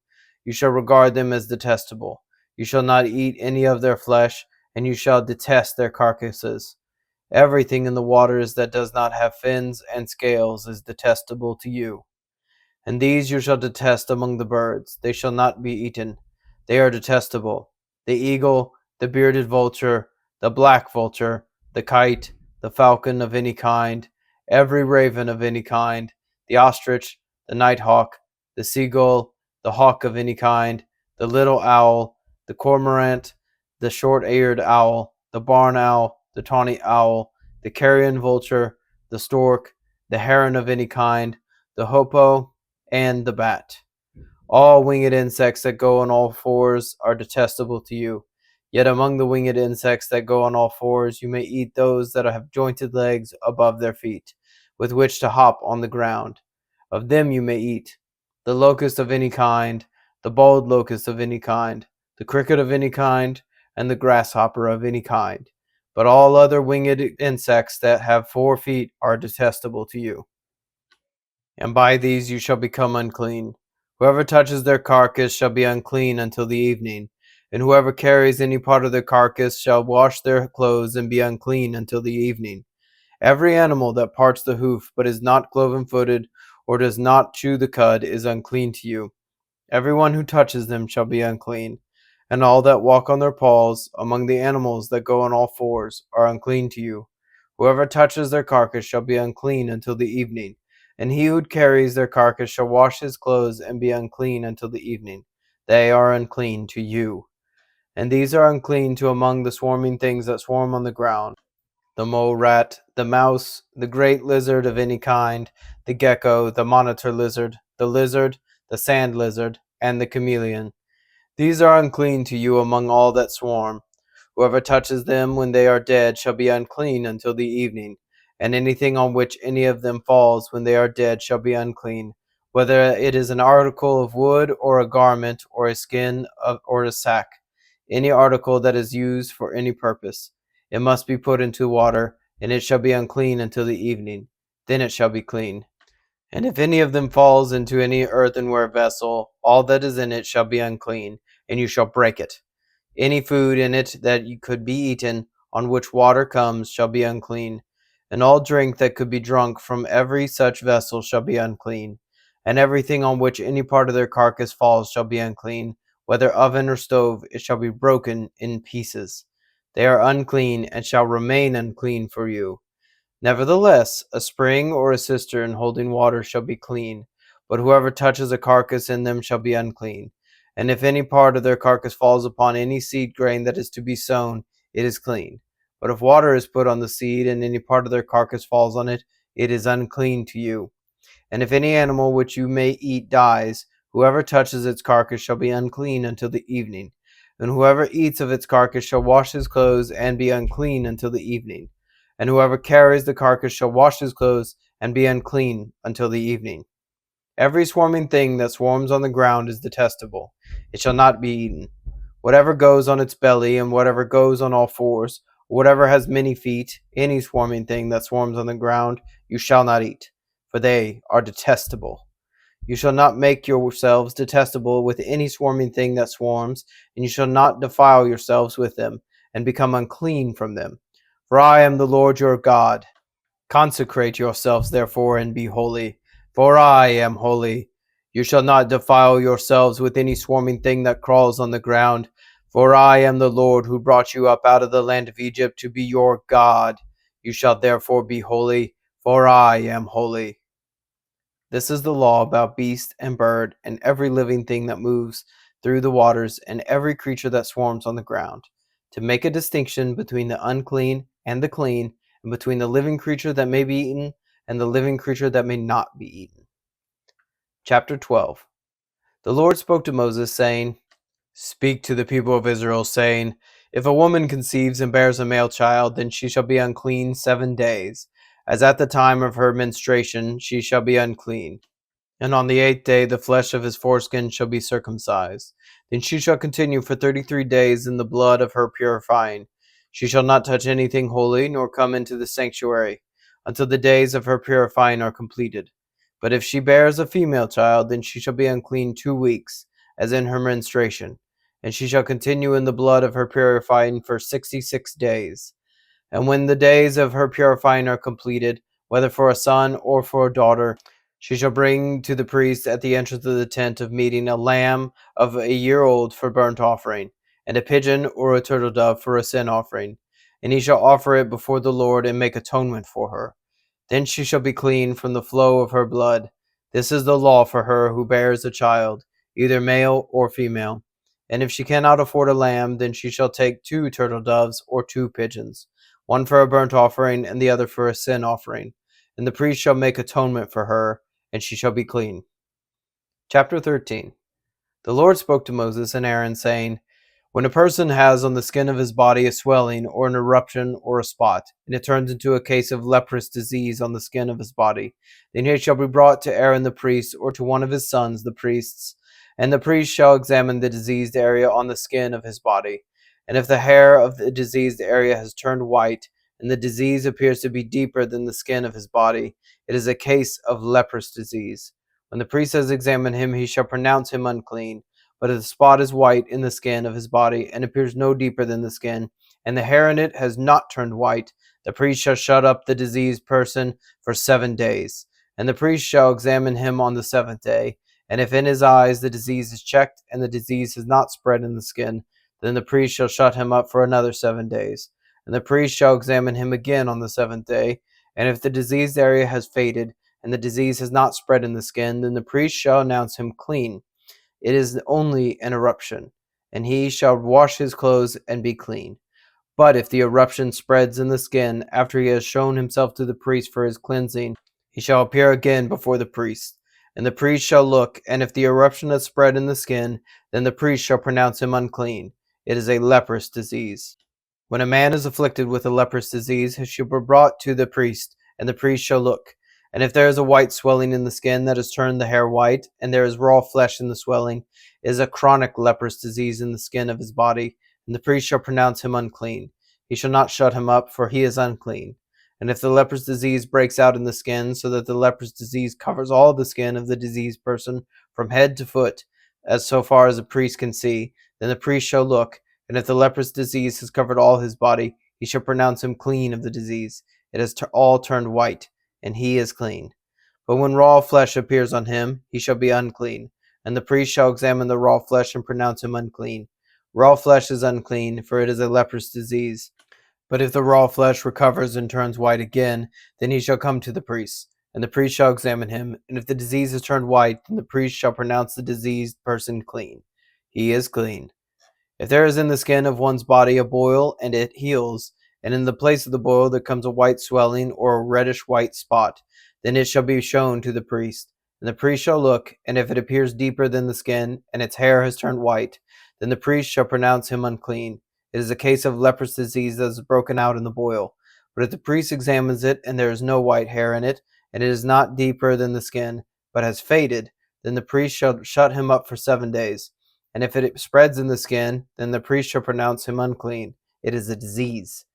S1: You shall regard them as detestable. You shall not eat any of their flesh, and you shall detest their carcasses. Everything in the waters that does not have fins and scales is detestable to you. And these you shall detest among the birds. They shall not be eaten. They are detestable: the eagle, the bearded vulture, the black vulture, the kite, the falcon of any kind, every raven of any kind, the ostrich, the nighthawk, the seagull, the hawk of any kind, the little owl, the cormorant, the short-eared owl, the barn owl, the tawny owl, the carrion vulture, the stork, the heron of any kind, the hoopoe, and the bat. All winged insects that go on all fours are detestable to you. Yet among the winged insects that go on all fours, you may eat those that have jointed legs above their feet, with which to hop on the ground. Of them you may eat the locust of any kind, the bald locust of any kind, the cricket of any kind, and the grasshopper of any kind. But all other winged insects that have 4 feet are detestable to you. And by these you shall become unclean. Whoever touches their carcass shall be unclean until the evening, and whoever carries any part of their carcass shall wash their clothes and be unclean until the evening. Every animal that parts the hoof, but is not cloven-footed, or does not chew the cud, is unclean to you. Everyone who touches them shall be unclean. And all that walk on their paws, among the animals that go on all fours, are unclean to you. Whoever touches their carcass shall be unclean until the evening. And he who carries their carcass shall wash his clothes and be unclean until the evening. They are unclean to you. And these are unclean to among the swarming things that swarm on the ground: the mole rat, the mouse, the great lizard of any kind, the gecko, the monitor lizard, the sand lizard, and the chameleon. These are unclean to you among all that swarm. Whoever touches them when they are dead shall be unclean until the evening. And anything on which any of them falls when they are dead shall be unclean, whether it is an article of wood, or a garment, or a skin, or a sack, any article that is used for any purpose. It must be put into water, and it shall be unclean until the evening. Then it shall be clean. And if any of them falls into any earthenware vessel, all that is in it shall be unclean, and you shall break it. Any food in it that could be eaten, on which water comes, shall be unclean. And all drink that could be drunk from every such vessel shall be unclean. And everything on which any part of their carcass falls shall be unclean, whether oven or stove, it shall be broken in pieces. They are unclean, and shall remain unclean for you. Nevertheless, a spring or a cistern holding water shall be clean, but whoever touches a carcass in them shall be unclean. And if any part of their carcass falls upon any seed grain that is to be sown, it is clean. But if water is put on the seed, and any part of their carcass falls on it, it is unclean to you. And if any animal which you may eat dies, whoever touches its carcass shall be unclean until the evening. And whoever eats of its carcass shall wash his clothes and be unclean until the evening. And whoever carries the carcass shall wash his clothes and be unclean until the evening. Every swarming thing that swarms on the ground is detestable. It shall not be eaten. Whatever goes on its belly, and whatever goes on all fours, whatever has many feet, any swarming thing that swarms on the ground, you shall not eat, for they are detestable. You shall not make yourselves detestable with any swarming thing that swarms, and you shall not defile yourselves with them, and become unclean from them. For I am the Lord your God. Consecrate yourselves therefore, and be holy, for I am holy. You shall not defile yourselves with any swarming thing that crawls on the ground, for I am the Lord who brought you up out of the land of Egypt to be your God. You shall therefore be holy, for I am holy. This is the law about beast and bird, and every living thing that moves through the waters, and every creature that swarms on the ground, to make a distinction between the unclean and the clean, and between the living creature that may be eaten and the living creature that may not be eaten. Chapter 12. The Lord spoke to Moses, saying, Speak to the people of Israel, saying, If a woman conceives and bears a male child, then she shall be unclean 7 days. As at the time of her menstruation, she shall be unclean. And on the 8th day the flesh of his foreskin shall be circumcised. Then she shall continue for 33 days in the blood of her purifying. She shall not touch anything holy, nor come into the sanctuary, until the days of her purifying are completed. But if she bears a female child, then she shall be unclean 2 weeks, as in her menstruation. And she shall continue in the blood of her purifying for 66 days. And when the days of her purifying are completed, whether for a son or for a daughter, she shall bring to the priest at the entrance of the tent of meeting a lamb of a year old for burnt offering, and a pigeon or a turtle dove for a sin offering. And he shall offer it before the Lord and make atonement for her. Then she shall be clean from the flow of her blood. This is the law for her who bears a child, either male or female. And if she cannot afford a lamb, then she shall take 2 turtle doves or 2 pigeons, one for a burnt offering and the other for a sin offering. And the priest shall make atonement for her, and she shall be clean. Chapter 13. The Lord spoke to Moses and Aaron, saying, When a person has on the skin of his body a swelling or an eruption or a spot, and it turns into a case of leprous disease on the skin of his body, then he shall be brought to Aaron the priest, or to one of his sons the priests, and the priest shall examine the diseased area on the skin of his body. And if the hair of the diseased area has turned white, and the disease appears to be deeper than the skin of his body, it is a case of leprous disease. When the priest has examined him, he shall pronounce him unclean. But if the spot is white in the skin of his body, and appears no deeper than the skin, and the hair in it has not turned white, the priest shall shut up the diseased person for 7 days. And the priest shall examine him on the 7th day. And if in his eyes the disease is checked, and the disease has not spread in the skin, then the priest shall shut him up for another 7 days. And the priest shall examine him again on the 7th day. And if the diseased area has faded, and the disease has not spread in the skin, then the priest shall announce him clean. It is only an eruption, and he shall wash his clothes and be clean. But if the eruption spreads in the skin after he has shown himself to the priest for his cleansing, he shall appear again before the priest. And the priest shall look, and if the eruption has spread in the skin, then the priest shall pronounce him unclean. It is a leprous disease. When a man is afflicted with a leprous disease, he shall be brought to the priest, and the priest shall look. And if there is a white swelling in the skin that has turned the hair white, and there is raw flesh in the swelling, it is a chronic leprous disease in the skin of his body, and the priest shall pronounce him unclean. He shall not shut him up, for he is unclean. And if the leprous disease breaks out in the skin, so that the leprous disease covers all the skin of the diseased person, from head to foot, as so far as a priest can see, then the priest shall look, and if the leprous disease has covered all his body, he shall pronounce him clean of the disease. It has all turned white, and he is clean. But when raw flesh appears on him, he shall be unclean. And the priest shall examine the raw flesh and pronounce him unclean. Raw flesh is unclean, for it is a leprous disease. But if the raw flesh recovers and turns white again, then he shall come to the priest. And the priest shall examine him. And if the disease has turned white, then the priest shall pronounce the diseased person clean. He is clean. If there is in the skin of one's body a boil, and it heals, and in the place of the boil there comes a white swelling or a reddish-white spot, then it shall be shown to the priest. And the priest shall look, and if it appears deeper than the skin, and its hair has turned white, then the priest shall pronounce him unclean. It is a case of leprous disease that is broken out in the boil. But if the priest examines it, and there is no white hair in it, and it is not deeper than the skin, but has faded, then the priest shall shut him up for 7 days. And if it spreads in the skin, then the priest shall pronounce him unclean. It is a disease.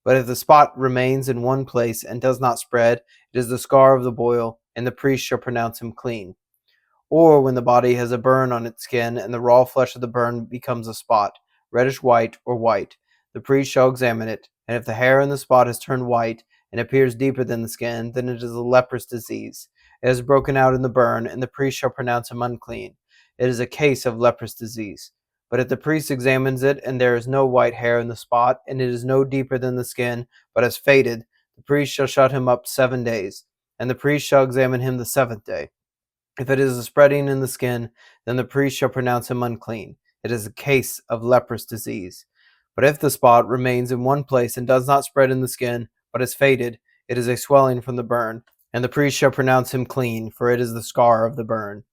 S1: But if the spot remains in one place and does not spread, it is the scar of the boil, and the priest shall pronounce him clean. Or when the body has a burn on its skin, and the raw flesh of the burn becomes a spot, reddish white or white, the priest shall examine it. And if the hair in the spot has turned white, and appears deeper than the skin, then it is a leprous disease. It has broken out in the burn, and the priest shall pronounce him unclean. It is a case of leprous disease. But if the priest examines it, and there is no white hair in the spot, and it is no deeper than the skin, but has faded, the priest shall shut him up 7 days. And the priest shall examine him the 7th day. If it is a spreading in the skin, then the priest shall pronounce him unclean. It is a case of leprous disease. But if the spot remains in one place and does not spread in the skin, but is faded, it is a swelling from the burn, and the priest shall pronounce him clean, for it is the scar of the burn.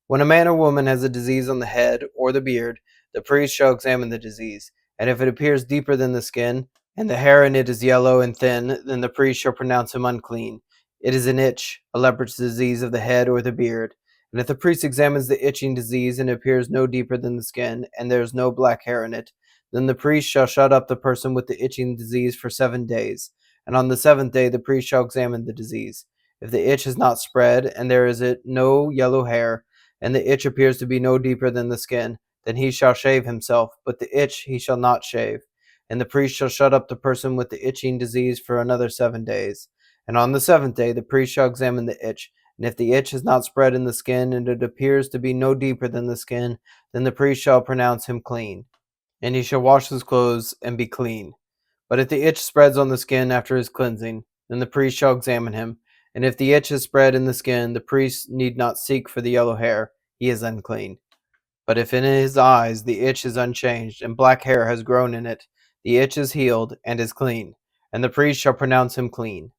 S1: When a man or woman has a disease on the head or the beard, the priest shall examine the disease, and if it appears deeper than the skin, and the hair in it is yellow and thin, then the priest shall pronounce him unclean. It is an itch, a leprous disease of the head or the beard. And if the priest examines the itching disease and it appears no deeper than the skin, and there is no black hair in it, then the priest shall shut up the person with the itching disease for 7 days. And on the seventh day the priest shall examine the disease. If the itch has not spread, and there is no yellow hair, and the itch appears to be no deeper than the skin, then he shall shave himself, but the itch he shall not shave. And the priest shall shut up the person with the itching disease for another 7 days. And on the seventh day the priest shall examine the itch, and if the itch has not spread in the skin, and it appears to be no deeper than the skin, then the priest shall pronounce him clean. And he shall wash his clothes and be clean. But if the itch spreads on the skin after his cleansing, then the priest shall examine him. And if the itch has spread in the skin, the priest need not seek for the yellow hair, he is unclean. But if in his eyes the itch is unchanged, and black hair has grown in it, the itch is healed and is clean, and the priest shall pronounce him clean.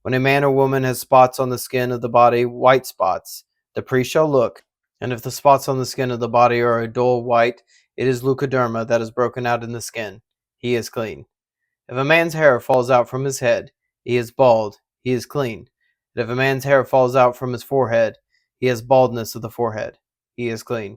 S1: When a man or woman has spots on the skin of the body, white spots, the priest shall look, and if the spots on the skin of the body are a dull white, it is leukoderma that is broken out in the skin. He is clean. If a man's hair falls out from his head, he is bald, he is clean. And if a man's hair falls out from his forehead, he has baldness of the forehead, he is clean.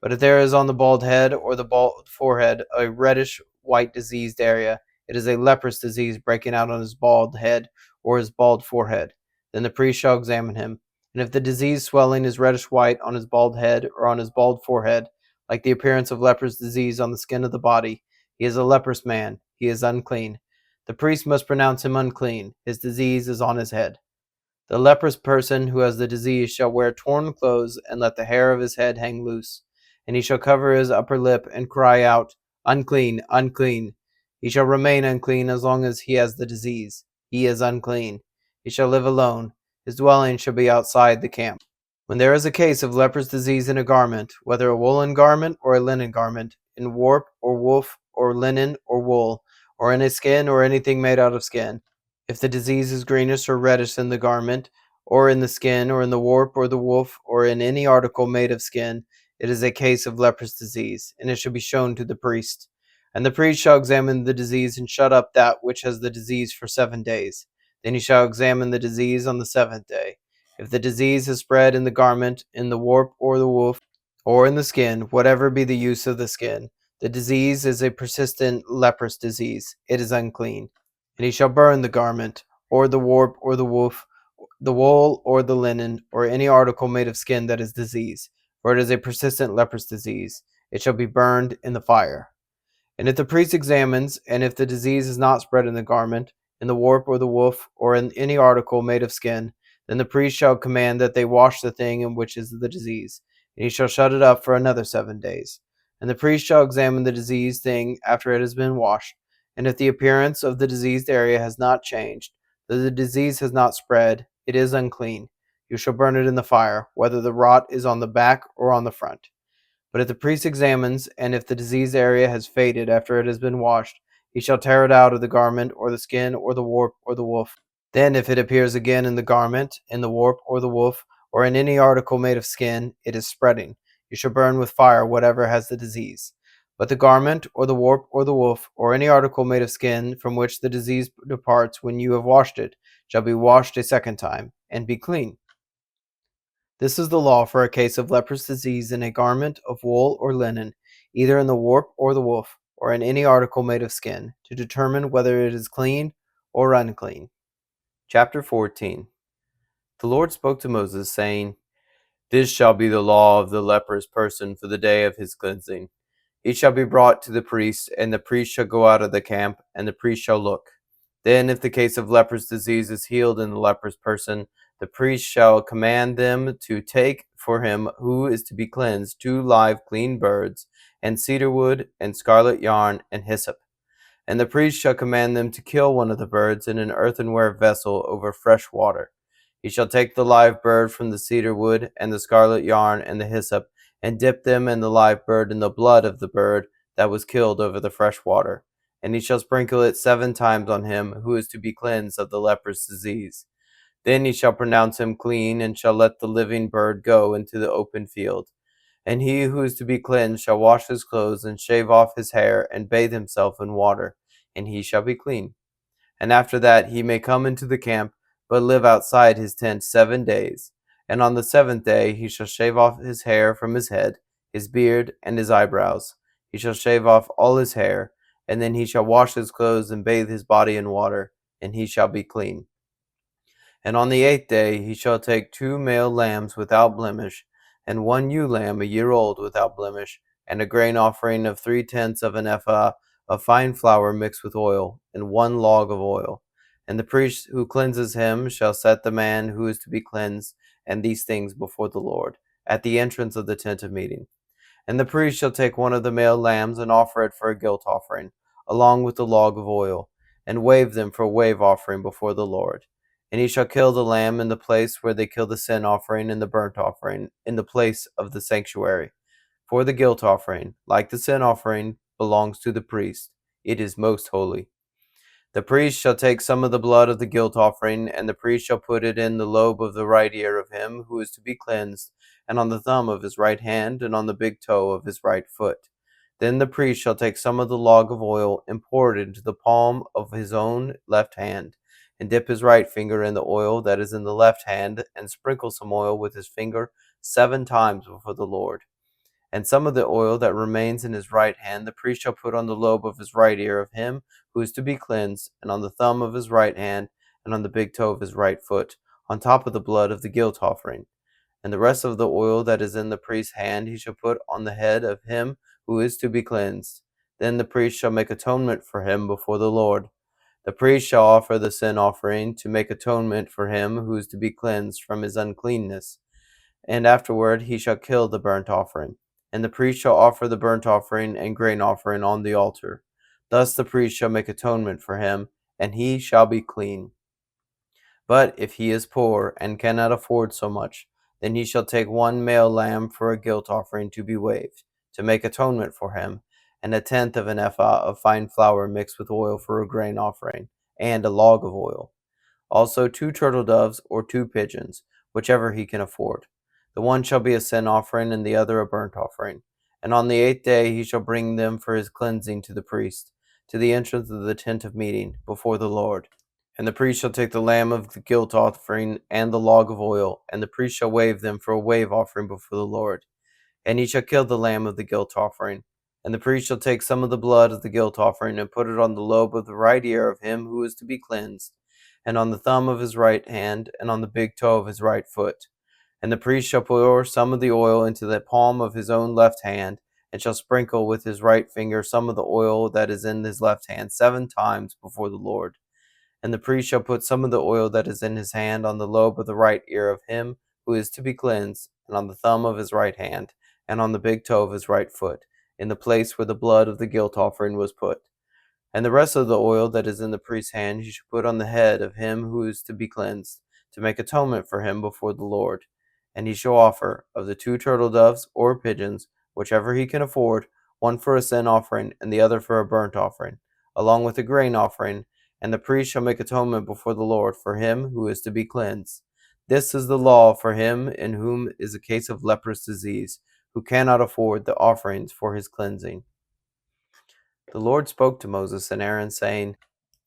S1: But if there is on the bald head or the bald forehead a reddish white diseased area, it is a leprous disease breaking out on his bald head or his bald forehead. Then the priest shall examine him. And if the disease swelling is reddish white on his bald head or on his bald forehead, like the appearance of leprous disease on the skin of the body, he is a leprous man, he is unclean. The priest must pronounce him unclean, his disease is on his head. The leprous person who has the disease shall wear torn clothes and let the hair of his head hang loose. And he shall cover his upper lip and cry out, Unclean, unclean. He shall remain unclean as long as he has the disease. He is unclean. He shall live alone. His dwelling shall be outside the camp. When there is a case of leprous disease in a garment, whether a woolen garment or a linen garment, in warp or woof or linen or wool, or in a skin or anything made out of skin, if the disease is greenish or reddish in the garment, or in the skin, or in the warp or the woof, or in any article made of skin, it is a case of leprous disease, and it shall be shown to the priest. And the priest shall examine the disease and shut up that which has the disease for 7 days. Then he shall examine the disease on the seventh day. If the disease has spread in the garment, in the warp or the woof, or in the skin, whatever be the use of the skin, the disease is a persistent leprous disease. It is unclean. And he shall burn the garment, or the warp or the woof, the wool or the linen, or any article made of skin that is diseased, for it is a persistent leprous disease. It shall be burned in the fire. And if the priest examines, and if the disease is not spread in the garment, in the warp or the woof, or in any article made of skin, then the priest shall command that they wash the thing in which is the disease, and he shall shut it up for another 7 days. And the priest shall examine the diseased thing after it has been washed, and if the appearance of the diseased area has not changed, though the disease has not spread, it is unclean. You shall burn it in the fire, whether the rot is on the back or on the front. But if the priest examines, and if the diseased area has faded after it has been washed, he shall tear it out of the garment, or the skin, or the warp, or the woof. Then, if it appears again in the garment, in the warp, or the woof, or in any article made of skin, it is spreading. You shall burn with fire whatever has the disease. But the garment, or the warp, or the woof, or any article made of skin from which the disease departs when you have washed it, shall be washed a second time, and be clean. This is the law for a case of leprous disease in a garment of wool or linen, either in the warp or the woof, or in any article made of skin, to determine whether it is clean or unclean. Chapter 14. The Lord spoke to Moses, saying, This shall be the law of the leprous person for the day of his cleansing. He shall be brought to the priest, and the priest shall go out of the camp, and the priest shall look. Then, if the case of leprous disease is healed in the leprous person, the priest shall command them to take for him who is to be cleansed 2 live clean birds, and cedar wood, and scarlet yarn, and hyssop. And the priest shall command them to kill one of the birds in an earthenware vessel over fresh water. He shall take the live bird from the cedar wood, and the scarlet yarn, and the hyssop, and dip them and the live bird in the blood of the bird that was killed over the fresh water. And he shall sprinkle it 7 times on him who is to be cleansed of the leprous disease. Then he shall pronounce him clean, and shall let the living bird go into the open field. And he who is to be cleansed shall wash his clothes, and shave off his hair, and bathe himself in water, and he shall be clean. And after that he may come into the camp, but live outside his tent 7 days. And on the 7th day he shall shave off his hair from his head, his beard, and his eyebrows. He shall shave off all his hair, and then he shall wash his clothes and bathe his body in water, and he shall be clean. And on the 8th day he shall take 2 male lambs without blemish, and 1 ewe lamb a year old without blemish, and a grain offering of 3/10 of an ephah of fine flour mixed with oil, and 1 log of oil. And the priest who cleanses him shall set the man who is to be cleansed and these things before the Lord, at the entrance of the tent of meeting. And the priest shall take 1 of the male lambs and offer it for a guilt offering, along with the log of oil, and wave them for a wave offering before the Lord. And he shall kill the lamb in the place where they kill the sin offering and the burnt offering, in the place of the sanctuary. For the guilt offering, like the sin offering, belongs to the priest. It is most holy. The priest shall take some of the blood of the guilt offering, and the priest shall put it in the lobe of the right ear of him who is to be cleansed, and on the thumb of his right hand, and on the big toe of his right foot. Then the priest shall take some of the log of oil, and pour it into the palm of his own left hand, and dip his right finger in the oil that is in the left hand, and sprinkle some oil with his finger 7 times before the Lord. And some of the oil that remains in his right hand the priest shall put on the lobe of his right ear of him who is to be cleansed, and on the thumb of his right hand, and on the big toe of his right foot, on top of the blood of the guilt offering. And the rest of the oil that is in the priest's hand he shall put on the head of him who is to be cleansed. Then the priest shall make atonement for him before the Lord. The priest shall offer the sin offering to make atonement for him who is to be cleansed from his uncleanness. And afterward he shall kill the burnt offering. And the priest shall offer the burnt offering and grain offering on the altar. Thus the priest shall make atonement for him, and he shall be clean. But if he is poor, and cannot afford so much, then he shall take 1 male lamb for a guilt offering to be waved, to make atonement for him, and 1/10 of an ephah of fine flour mixed with oil for a grain offering, and a log of oil. Also 2 turtle doves or 2 pigeons, whichever he can afford. The one shall be a sin offering, and the other a burnt offering. And on the 8th day he shall bring them for his cleansing to the priest, to the entrance of the tent of meeting, before the Lord. And the priest shall take the lamb of the guilt offering and the log of oil, and the priest shall wave them for a wave offering before the Lord. And he shall kill the lamb of the guilt offering. And the priest shall take some of the blood of the guilt offering, and put it on the lobe of the right ear of him who is to be cleansed, and on the thumb of his right hand, and on the big toe of his right foot. And the priest shall pour some of the oil into the palm of his own left hand, and shall sprinkle with his right finger some of the oil that is in his left hand 7 times before the Lord. And the priest shall put some of the oil that is in his hand on the lobe of the right ear of him who is to be cleansed, and on the thumb of his right hand, and on the big toe of his right foot, in the place where the blood of the guilt offering was put. And the rest of the oil that is in the priest's hand he shall put on the head of him who is to be cleansed, to make atonement for him before the Lord. And he shall offer of the 2 turtle doves or pigeons, whichever he can afford, 1 for a sin offering, and the other for a burnt offering, along with a grain offering. And the priest shall make atonement before the Lord for him who is to be cleansed. This is the law for him in whom is a case of leprous disease, who cannot afford the offerings for his cleansing. The Lord spoke to Moses and Aaron, saying,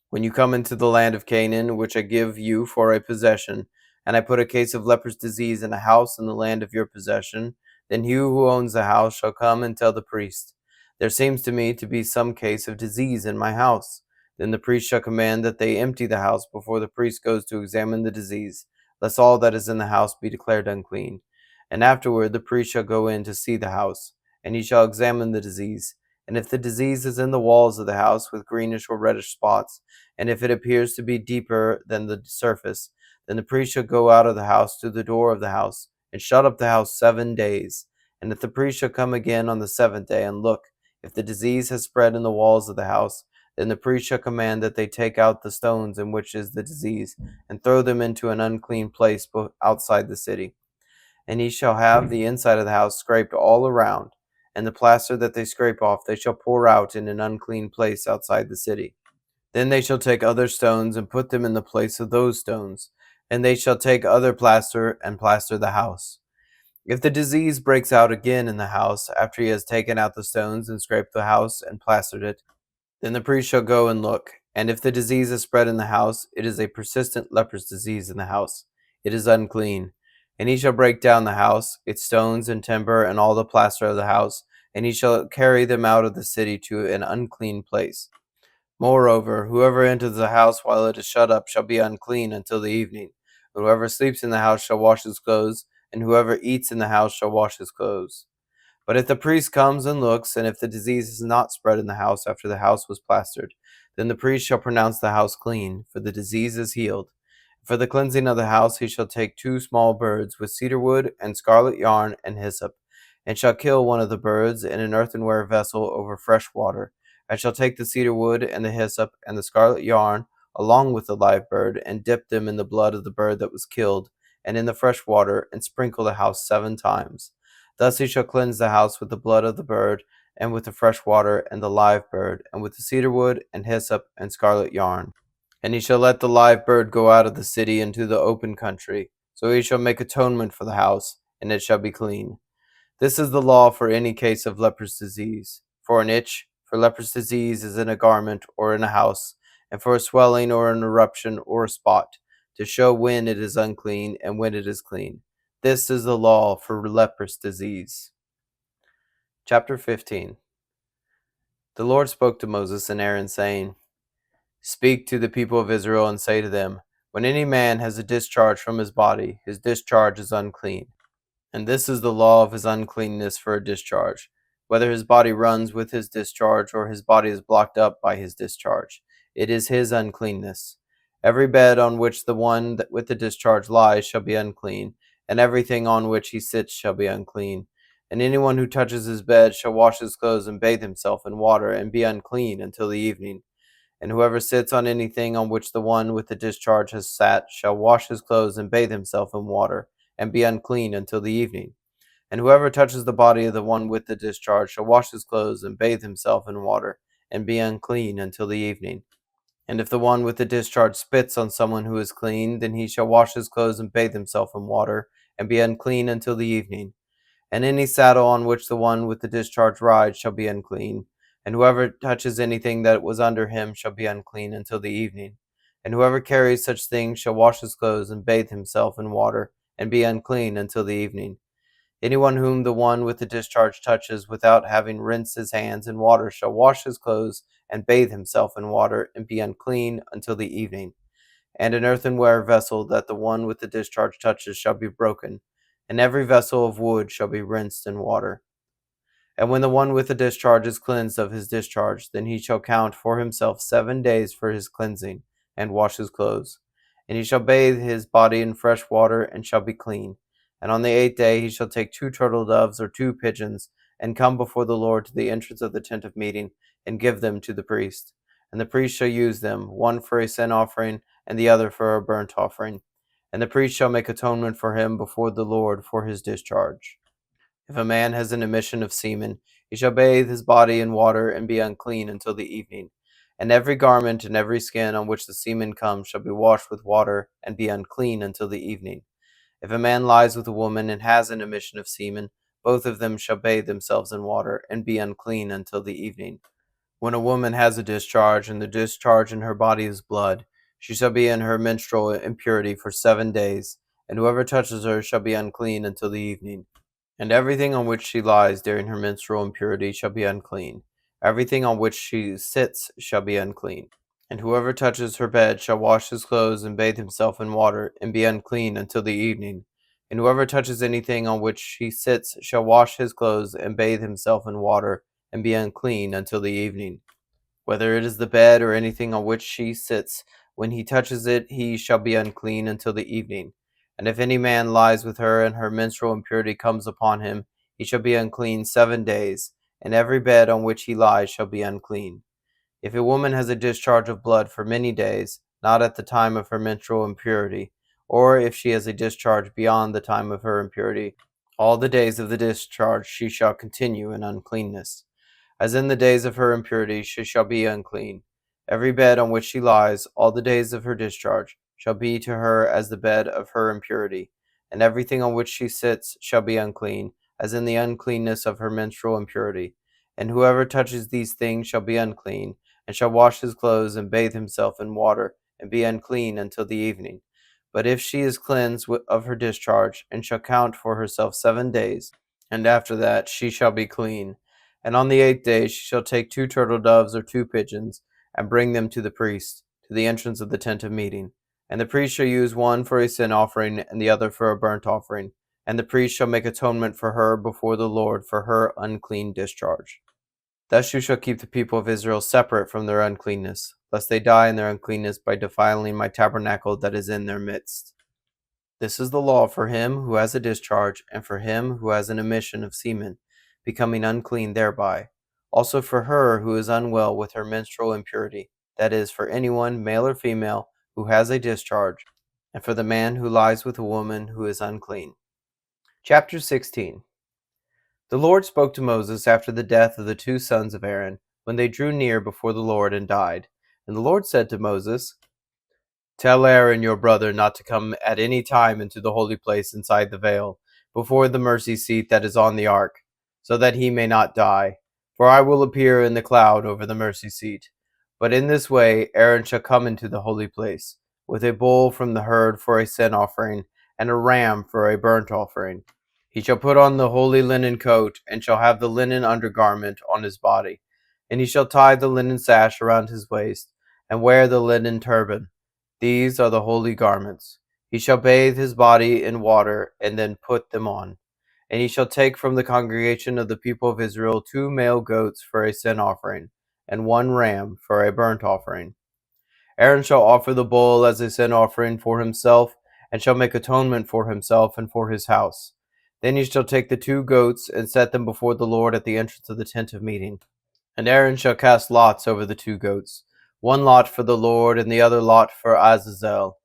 S1: When you come into the land of Canaan, which I give you for a possession, and I put a case of leprous disease in a house in the land of your possession, then he who owns the house shall come and tell the priest, There seems to me to be some case of disease in my house. Then the priest shall command that they empty the house before the priest goes to examine the disease, lest all that is in the house be declared unclean. And afterward the priest shall go in to see the house, and he shall examine the disease. And if the disease is in the walls of the house with greenish or reddish spots, and if it appears to be deeper than the surface, then the priest shall go out of the house to the door of the house, and shut up the house 7 days. And if the priest shall come again on the 7th day and look, if the disease has spread in the walls of the house, Then the priest shall command that they take out the stones in which is the disease, and throw them into an unclean place outside the city. And he shall have the inside of the house scraped all around, and the plaster that they scrape off they shall pour out in an unclean place outside the city. Then they shall take other stones and put them in the place of those stones, and they shall take other plaster and plaster the house. If the disease breaks out again in the house, after he has taken out the stones and scraped the house and plastered it, then the priest shall go and look. And if the disease is spread in the house, it is a persistent leprous disease in the house. It is unclean. And he shall break down the house, its stones and timber, and all the plaster of the house, and he shall carry them out of the city to an unclean place. Moreover, whoever enters the house while it is shut up shall be unclean until the evening. Whoever sleeps in the house shall wash his clothes, and whoever eats in the house shall wash his clothes. But if the priest comes and looks, and if the disease is not spread in the house after the house was plastered, then the priest shall pronounce the house clean, for the disease is healed. For the cleansing of the house he shall take 2 small birds with cedar wood and scarlet yarn and hyssop, and shall kill one of the birds in an earthenware vessel over fresh water. I shall take the cedar wood and the hyssop and the scarlet yarn along with the live bird, and dip them in the blood of the bird that was killed, and in the fresh water, and sprinkle the house 7 times. Thus he shall cleanse the house with the blood of the bird, and with the fresh water and the live bird, and with the cedar wood and hyssop and scarlet yarn. And he shall let the live bird go out of the city into the open country. So he shall make atonement for the house, and it shall be clean. This is the law for any case of leprous disease. For an itch, for leprous disease is in a garment or in a house, and for a swelling or an eruption or a spot, to show when it is unclean and when it is clean. This is the law for leprous disease. Chapter 15. The Lord spoke to Moses and Aaron, saying, Speak to the people of Israel and say to them, When any man has a discharge from his body, his discharge is unclean. And this is the law of his uncleanness for a discharge, whether his body runs with his discharge or his body is blocked up by his discharge. It is his uncleanness. Every bed on which the one with the discharge lies shall be unclean, and everything on which he sits shall be unclean. And anyone who touches his bed shall wash his clothes and bathe himself in water, and be unclean until the evening. And whoever sits on anything on which the one with the discharge has sat shall wash his clothes and bathe himself in water, and be unclean until the evening. And whoever touches the body of the one with the discharge shall wash his clothes and bathe himself in water, and be unclean until the evening. And if the one with the discharge spits on someone who is clean, then he shall wash his clothes and bathe himself in water, and be unclean until the evening. And any saddle on which the one with the discharge rides shall be unclean. And whoever touches anything that was under him shall be unclean until the evening. And whoever carries such things shall wash his clothes and bathe himself in water, and be unclean until the evening. Anyone whom the one with the discharge touches without having rinsed his hands in water shall wash his clothes and bathe himself in water, and be unclean until the evening. And an earthenware vessel that the one with the discharge touches shall be broken, and every vessel of wood shall be rinsed in water. And when the one with the discharge is cleansed of his discharge, then he shall count for himself 7 days for his cleansing, and wash his clothes. And he shall bathe his body in fresh water, and shall be clean. And on the 8th day he shall take 2 turtle doves or 2 pigeons, and come before the Lord to the entrance of the tent of meeting, and give them to the priest. And the priest shall use them, one for a sin offering, and the other for a burnt offering. And the priest shall make atonement for him before the Lord for his discharge. If a man has an emission of semen, he shall bathe his body in water, and be unclean until the evening. And every garment and every skin on which the semen comes shall be washed with water, and be unclean until the evening. If a man lies with a woman and has an emission of semen, both of them shall bathe themselves in water, and be unclean until the evening. When a woman has a discharge, and the discharge in her body is blood, she shall be in her menstrual impurity for 7 days, and whoever touches her shall be unclean until the evening. And everything on which she lies during her menstrual impurity shall be unclean. Everything on which she sits shall be unclean. And whoever touches her bed shall wash his clothes and bathe himself in water, and be unclean until the evening. And whoever touches anything on which she sits shall wash his clothes and bathe himself in water, and be unclean until the evening. Whether it is the bed or anything on which she sits, when he touches it, he shall be unclean until the evening. And if any man lies with her, and her menstrual impurity comes upon him, he shall be unclean 7 days, and every bed on which he lies shall be unclean. If a woman has a discharge of blood for many days, not at the time of her menstrual impurity, or if she has a discharge beyond the time of her impurity, all the days of the discharge she shall continue in uncleanness. As in the days of her impurity she shall be unclean. Every bed on which she lies, all the days of her discharge, shall be to her as the bed of her impurity, and everything on which she sits shall be unclean, as in the uncleanness of her menstrual impurity. And whoever touches these things shall be unclean, and shall wash his clothes and bathe himself in water, and be unclean until the evening. But if she is cleansed of her discharge, and shall count for herself 7 days, and after that she shall be clean. And on the 8th day she shall take 2 turtle doves or 2 pigeons, and bring them to the priest, to the entrance of the tent of meeting. And the priest shall use one for a sin offering, and the other for a burnt offering. And the priest shall make atonement for her before the Lord for her unclean discharge. Thus you shall keep the people of Israel separate from their uncleanness, lest they die in their uncleanness by defiling my tabernacle that is in their midst. This is the law for him who has a discharge, and for him who has an emission of semen, becoming unclean thereby. Also for her who is unwell with her menstrual impurity, that is, for anyone, male or female, who has a discharge, and for the man who lies with a woman who is unclean. Chapter 16. The Lord spoke to Moses after the death of the 2 sons of Aaron, when they drew near before the Lord and died. And the Lord said to Moses, Tell Aaron your brother not to come at any time into the holy place inside the veil, before the mercy seat that is on the ark, so that he may not die. For I will appear in the cloud over the mercy seat. But in this way Aaron shall come into the holy place, with a bull from the herd for a sin offering, and a ram for a burnt offering. He shall put on the holy linen coat, and shall have the linen undergarment on his body. And he shall tie the linen sash around his waist, and wear the linen turban. These are the holy garments. He shall bathe his body in water, and then put them on. And he shall take from the congregation of the people of Israel 2 male goats for a sin offering, and 1 ram for a burnt offering. Aaron shall offer the bull as a sin offering for himself, and shall make atonement for himself and for his house. Then he shall take the 2 goats and set them before the Lord at the entrance of the tent of meeting. And Aaron shall cast lots over the 2 goats, one lot for the Lord, and the other lot for Azazel.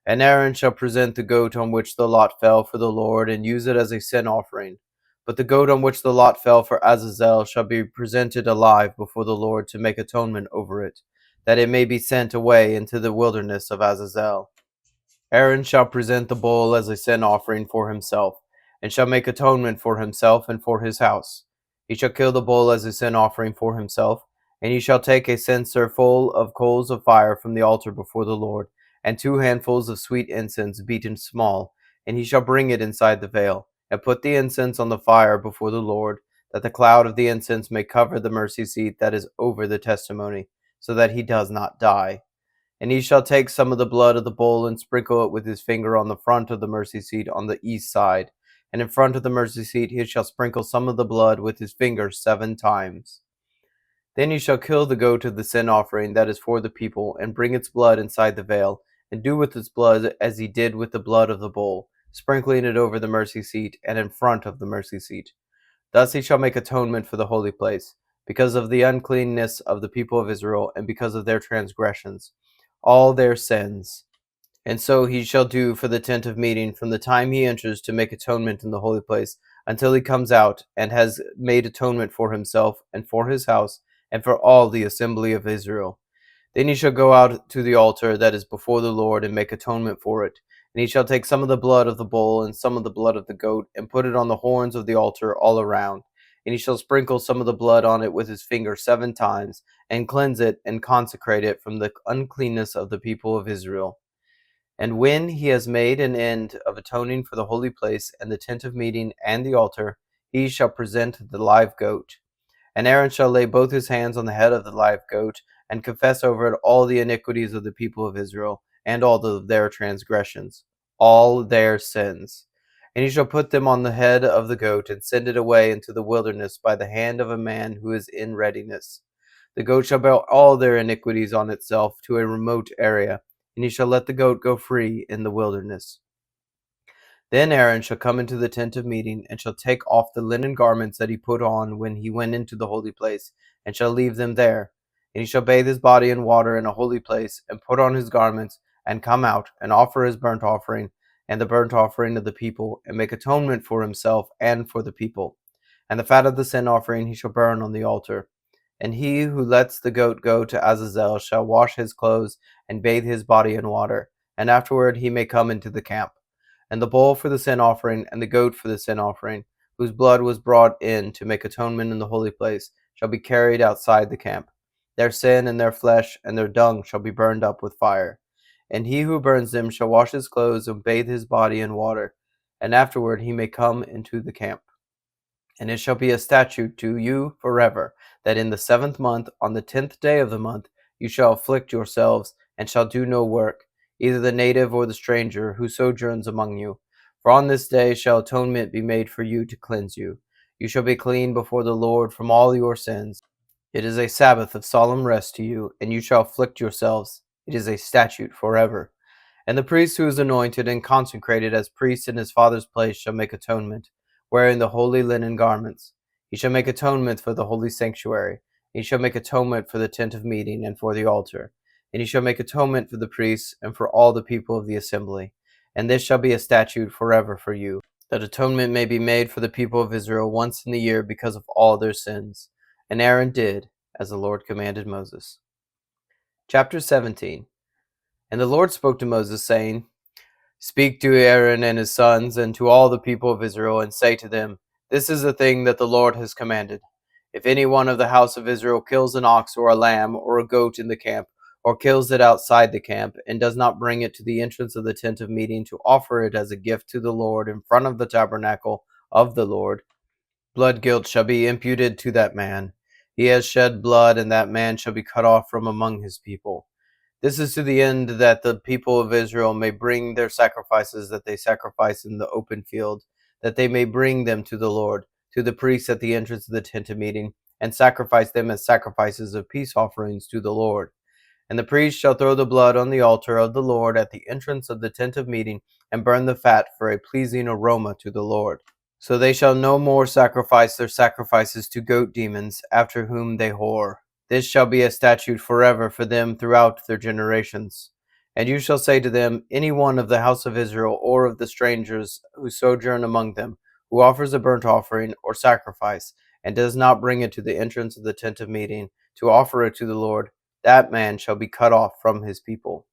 S1: And Aaron shall present the goat on which the lot fell for the Lord, and use it as a sin offering. But the goat on which the lot fell for Azazel shall be presented alive before the Lord to make atonement over it, that it may be sent away into the wilderness of Azazel. Aaron shall present the bull as a sin offering for himself, and shall make atonement for himself and for his house. He shall kill the bull as a sin offering for himself, and he shall take a censer full of coals of fire from the altar before the Lord, and 2 handfuls of sweet incense beaten small, and he shall bring it inside the veil, and put the incense on the fire before the Lord, that the cloud of the incense may cover the mercy seat that is over the testimony, so that he does not die. And he shall take some of the blood of the bull and sprinkle it with his finger on the front of the mercy seat on the east side. And in front of the mercy seat he shall sprinkle some of the blood with his finger 7 times. Then he shall kill the goat of the sin offering that is for the people, and bring its blood inside the veil, and do with its blood as he did with the blood of the bull, sprinkling it over the mercy seat and in front of the mercy seat. Thus he shall make atonement for the holy place, because of the uncleanness of the people of Israel, and because of their transgressions, all their sins. And so he shall do for the tent of meeting from the time he enters to make atonement in the holy place, until he comes out and has made atonement for himself and for his house and for all the assembly of Israel. Then he shall go out to the altar that is before the Lord and make atonement for it. And he shall take some of the blood of the bull and some of the blood of the goat, and put it on the horns of the altar all around. And he shall sprinkle some of the blood on it with his finger 7 times, and cleanse it and consecrate it from the uncleanness of the people of Israel. And when he has made an end of atoning for the holy place and the tent of meeting and the altar, he shall present the live goat. And Aaron shall lay both his hands on the head of the live goat, and confess over it all the iniquities of the people of Israel, and all their transgressions, all their sins. And he shall put them on the head of the goat, and send it away into the wilderness by the hand of a man who is in readiness. The goat shall bear all their iniquities on itself to a remote area, and he shall let the goat go free in the wilderness. Then Aaron shall come into the tent of meeting, and shall take off the linen garments that he put on when he went into the holy place, and shall leave them there. And he shall bathe his body in water in a holy place, and put on his garments, and come out, and offer his burnt offering, and the burnt offering of the people, and make atonement for himself and for the people. And the fat of the sin offering he shall burn on the altar. And he who lets the goat go to Azazel shall wash his clothes, and bathe his body in water, and afterward he may come into the camp. And the bull for the sin offering, and the goat for the sin offering, whose blood was brought in to make atonement in the holy place, shall be carried outside the camp. Their sin and their flesh and their dung shall be burned up with fire. And he who burns them shall wash his clothes and bathe his body in water, and afterward he may come into the camp. And it shall be a statute to you forever, that in the 7th month, on the 10th day of the month, you shall afflict yourselves, and shall do no work, either the native or the stranger who sojourns among you. For on this day shall atonement be made for you to cleanse you. You shall be clean before the Lord from all your sins. It is a Sabbath of solemn rest to you, and you shall afflict yourselves. It is a statute forever. And the priest who is anointed and consecrated as priest in his father's place shall make atonement, wearing the holy linen garments. He shall make atonement for the holy sanctuary. He shall make atonement for the tent of meeting and for the altar. And he shall make atonement for the priests and for all the people of the assembly. And this shall be a statute forever for you, that atonement may be made for the people of Israel once in the year because of all their sins. And Aaron did as the Lord commanded Moses. Chapter 17. And the Lord spoke to Moses, saying, Speak to Aaron and his sons, and to all the people of Israel, and say to them, This is the thing that the Lord has commanded. If any one of the house of Israel kills an ox or a lamb or a goat in the camp, or kills it outside the camp, and does not bring it to the entrance of the tent of meeting to offer it as a gift to the Lord in front of the tabernacle of the Lord, blood guilt shall be imputed to that man. He has shed blood, and that man shall be cut off from among his people. This is to the end that the people of Israel may bring their sacrifices that they sacrifice in the open field, that they may bring them to the Lord, to the priests at the entrance of the tent of meeting, and sacrifice them as sacrifices of peace offerings to the Lord. And the priest shall throw the blood on the altar of the Lord at the entrance of the tent of meeting, and burn the fat for a pleasing aroma to the Lord. So they shall no more sacrifice their sacrifices to goat demons, after whom they whore. This shall be a statute forever for them throughout their generations. And you shall say to them, Any one of the house of Israel, or of the strangers who sojourn among them, who offers a burnt offering or sacrifice, and does not bring it to the entrance of the tent of meeting, to offer it to the Lord, that man shall be cut off from his people.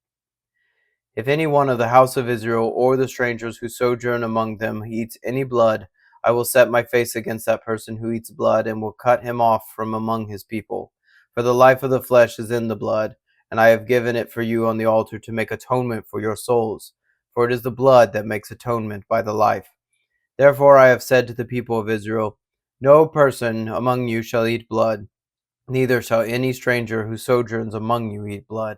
S1: If any one of the house of Israel, or the strangers who sojourn among them, eats any blood, I will set my face against that person who eats blood, and will cut him off from among his people. For the life of the flesh is in the blood, and I have given it for you on the altar to make atonement for your souls. For it is the blood that makes atonement by the life. Therefore I have said to the people of Israel, No person among you shall eat blood, neither shall any stranger who sojourns among you eat blood.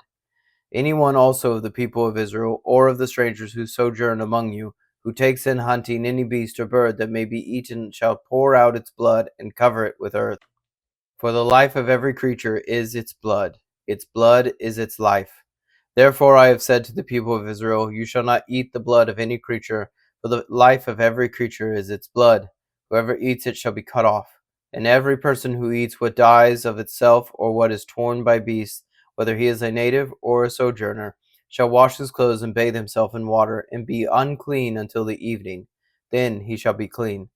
S1: Anyone also of the people of Israel, or of the strangers who sojourn among you, who takes in hunting any beast or bird that may be eaten, shall pour out its blood and cover it with earth. For the life of every creature is its blood is its life. Therefore I have said to the people of Israel, You shall not eat the blood of any creature, for the life of every creature is its blood. Whoever eats it shall be cut off. And every person who eats what dies of itself, or what is torn by beasts, whether he is a native or a sojourner, shall wash his clothes and bathe himself in water, and be unclean until the evening. Then he shall be clean.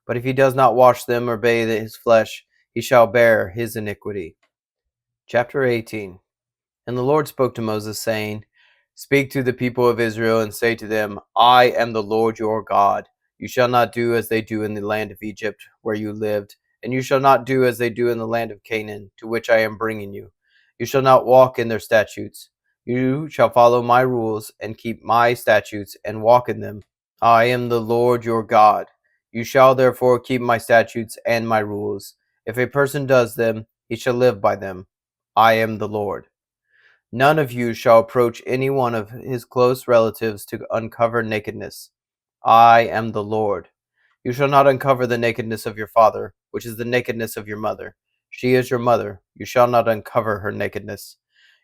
S1: But if he does not wash them or bathe his flesh, he shall bear his iniquity. Chapter 18. And the Lord spoke to Moses, saying, Speak to the people of Israel, and say to them, I am the Lord your God. You shall not do as they do in the land of Egypt, where you lived, and you shall not do as they do in the land of Canaan, to which I am bringing you. You shall not walk in their statutes. You shall follow my rules, and keep my statutes, and walk in them. I am the Lord your God. You shall therefore keep my statutes and my rules. If a person does them, he shall live by them. I am the Lord. None of you shall approach any one of his close relatives to uncover nakedness. I am the Lord. You shall not uncover the nakedness of your father, which is the nakedness of your mother. She is your mother. You shall not uncover her nakedness.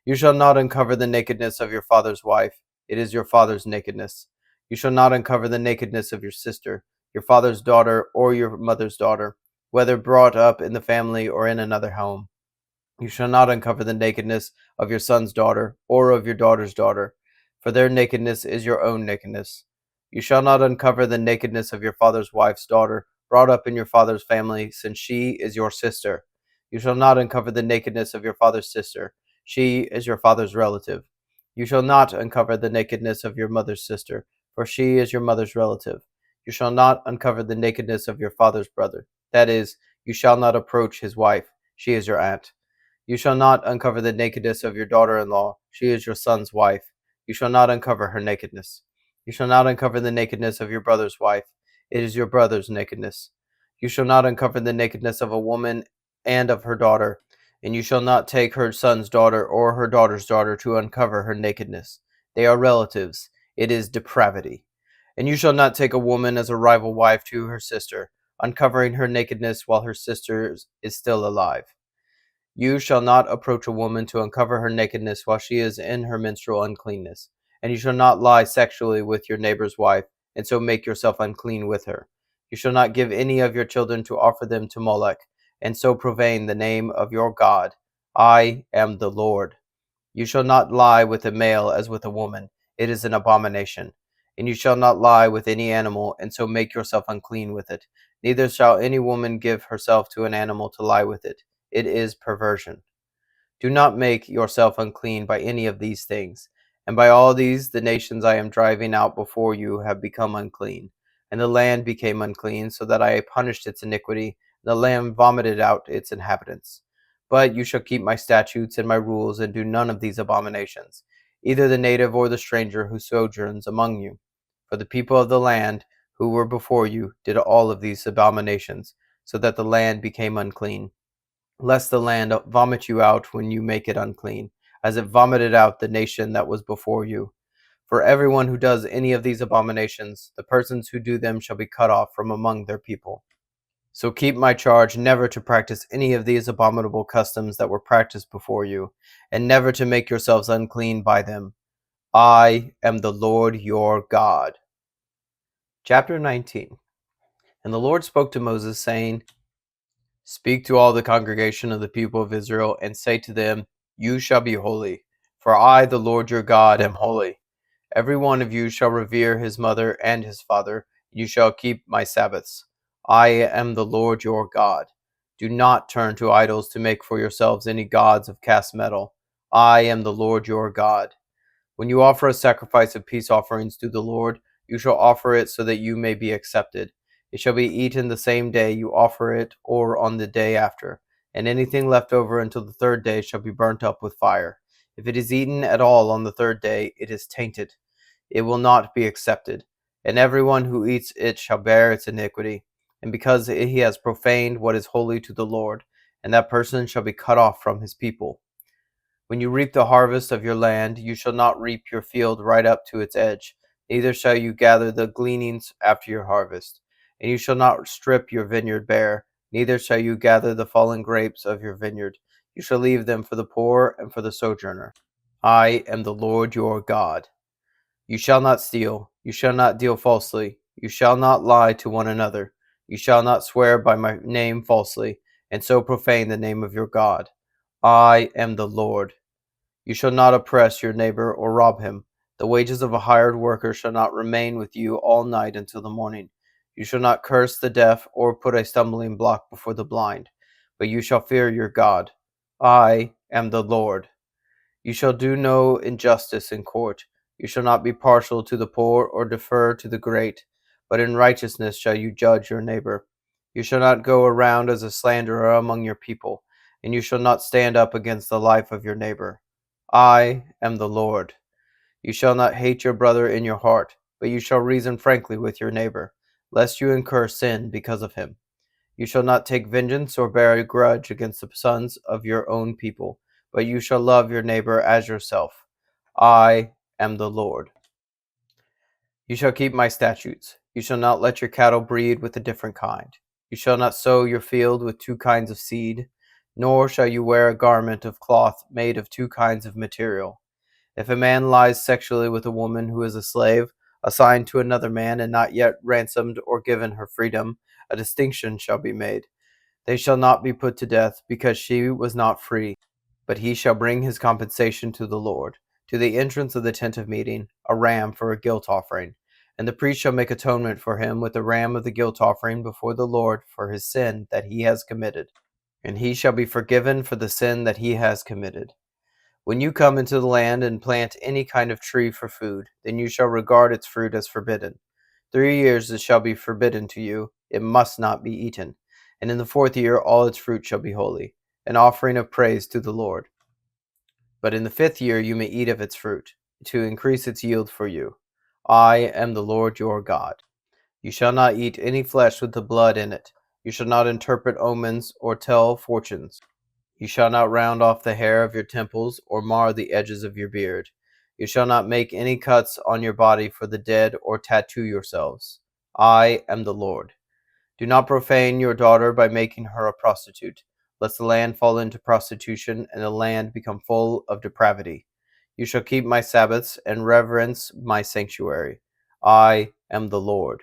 S1: You shall not uncover the nakedness of your father's wife. It is your father's nakedness. You shall not uncover the nakedness of your sister, your father's daughter, or your mother's daughter, whether brought up in the family or in another home. You shall not uncover the nakedness of your son's daughter or of your daughter's daughter, for their nakedness is your own nakedness. You shall not uncover the nakedness of your father's wife's daughter, brought up in your father's family, since she is your sister. You shall not uncover the nakedness of your father's sister. She is your father's relative. You shall not uncover the nakedness of your mother's sister, for she is your mother's relative. You shall not uncover the nakedness of your father's brother. That is, you shall not approach his wife. She is your aunt. You shall not uncover the nakedness of your daughter-in-law. She is your son's wife. You shall not uncover her nakedness. You shall not uncover the nakedness of your brother's wife. It is your brother's nakedness. You shall not uncover the nakedness of a woman and of her daughter, and you shall not take her son's daughter or her daughter's daughter to uncover her nakedness. They are relatives. It is depravity. And you shall not take a woman as a rival wife to her sister, uncovering her nakedness while her sister is still alive. You shall not approach a woman to uncover her nakedness while she is in her menstrual uncleanness. And you shall not lie sexually with your neighbor's wife, and so make yourself unclean with her. You shall not give any of your children to offer them to Molech, and so profane the name of your God. I am the Lord. You shall not lie with a male as with a woman. It is an abomination. And you shall not lie with any animal, and so make yourself unclean with it. Neither shall any woman give herself to an animal to lie with it. It is perversion. Do not make yourself unclean by any of these things. And by all these the nations I am driving out before you have become unclean. And the land became unclean, so that I punished its iniquity, and the land vomited out its inhabitants. But you shall keep my statutes and my rules, and do none of these abominations, either the native or the stranger who sojourns among you. For the people of the land who were before you did all of these abominations, so that the land became unclean, lest the land vomit you out when you make it unclean, as it vomited out the nation that was before you. For everyone who does any of these abominations, the persons who do them shall be cut off from among their people. So keep my charge never to practice any of these abominable customs that were practiced before you, and never to make yourselves unclean by them. I am the Lord your God. Chapter 19. And the Lord spoke to Moses, saying, Speak to all the congregation of the people of Israel, and say to them, You shall be holy, for I, the Lord your God, am holy. Every one of you shall revere his mother and his father. You shall keep my Sabbaths. I am the Lord your God. Do not turn to idols to make for yourselves any gods of cast metal. I am the Lord your God. When you offer a sacrifice of peace offerings to the Lord, you shall offer it so that you may be accepted. It shall be eaten the same day you offer it, or on the day after, and anything left over until the third day shall be burnt up with fire. If it is eaten at all on the third day, it is tainted. It will not be accepted, and everyone who eats it shall bear its iniquity, and because he has profaned what is holy to the Lord, and that person shall be cut off from his people. When you reap the harvest of your land, you shall not reap your field right up to its edge, neither shall you gather the gleanings after your harvest. And you shall not strip your vineyard bare, neither shall you gather the fallen grapes of your vineyard. You shall leave them for the poor and for the sojourner. I am the Lord your God. You shall not steal, you shall not deal falsely, you shall not lie to one another, you shall not swear by my name falsely, and so profane the name of your God. I am the Lord. You shall not oppress your neighbor or rob him. The wages of a hired worker shall not remain with you all night until the morning. You shall not curse the deaf or put a stumbling block before the blind, but you shall fear your God. I am the Lord. You shall do no injustice in court. You shall not be partial to the poor or defer to the great, but in righteousness shall you judge your neighbor. You shall not go around as a slanderer among your people, and you shall not stand up against the life of your neighbor. I am the Lord. You shall not hate your brother in your heart, but you shall reason frankly with your neighbor, lest you incur sin because of him. You shall not take vengeance or bear a grudge against the sons of your own people, but you shall love your neighbor as yourself. I am the Lord. You shall keep my statutes. You shall not let your cattle breed with a different kind. You shall not sow your field with two kinds of seed, nor shall you wear a garment of cloth made of two kinds of material. If a man lies sexually with a woman who is a slave, assigned to another man and not yet ransomed or given her freedom, a distinction shall be made. They shall not be put to death, because she was not free, but he shall bring his compensation to the Lord, to the entrance of the tent of meeting, a ram for a guilt offering. And the priest shall make atonement for him with the ram of the guilt offering before the Lord for his sin that he has committed, and he shall be forgiven for the sin that he has committed. When you come into the land and plant any kind of tree for food, then you shall regard its fruit as forbidden. 3 years it shall be forbidden to you, it must not be eaten. And in the 4th year all its fruit shall be holy, an offering of praise to the Lord. But in the 5th year you may eat of its fruit, to increase its yield for you. I am the Lord your God. You shall not eat any flesh with the blood in it. You shall not interpret omens or tell fortunes. You shall not round off the hair of your temples or mar the edges of your beard. You shall not make any cuts on your body for the dead or tattoo yourselves. I am the Lord. Do not profane your daughter by making her a prostitute, lest the land fall into prostitution and the land become full of depravity. You shall keep my Sabbaths and reverence my sanctuary. I am the Lord.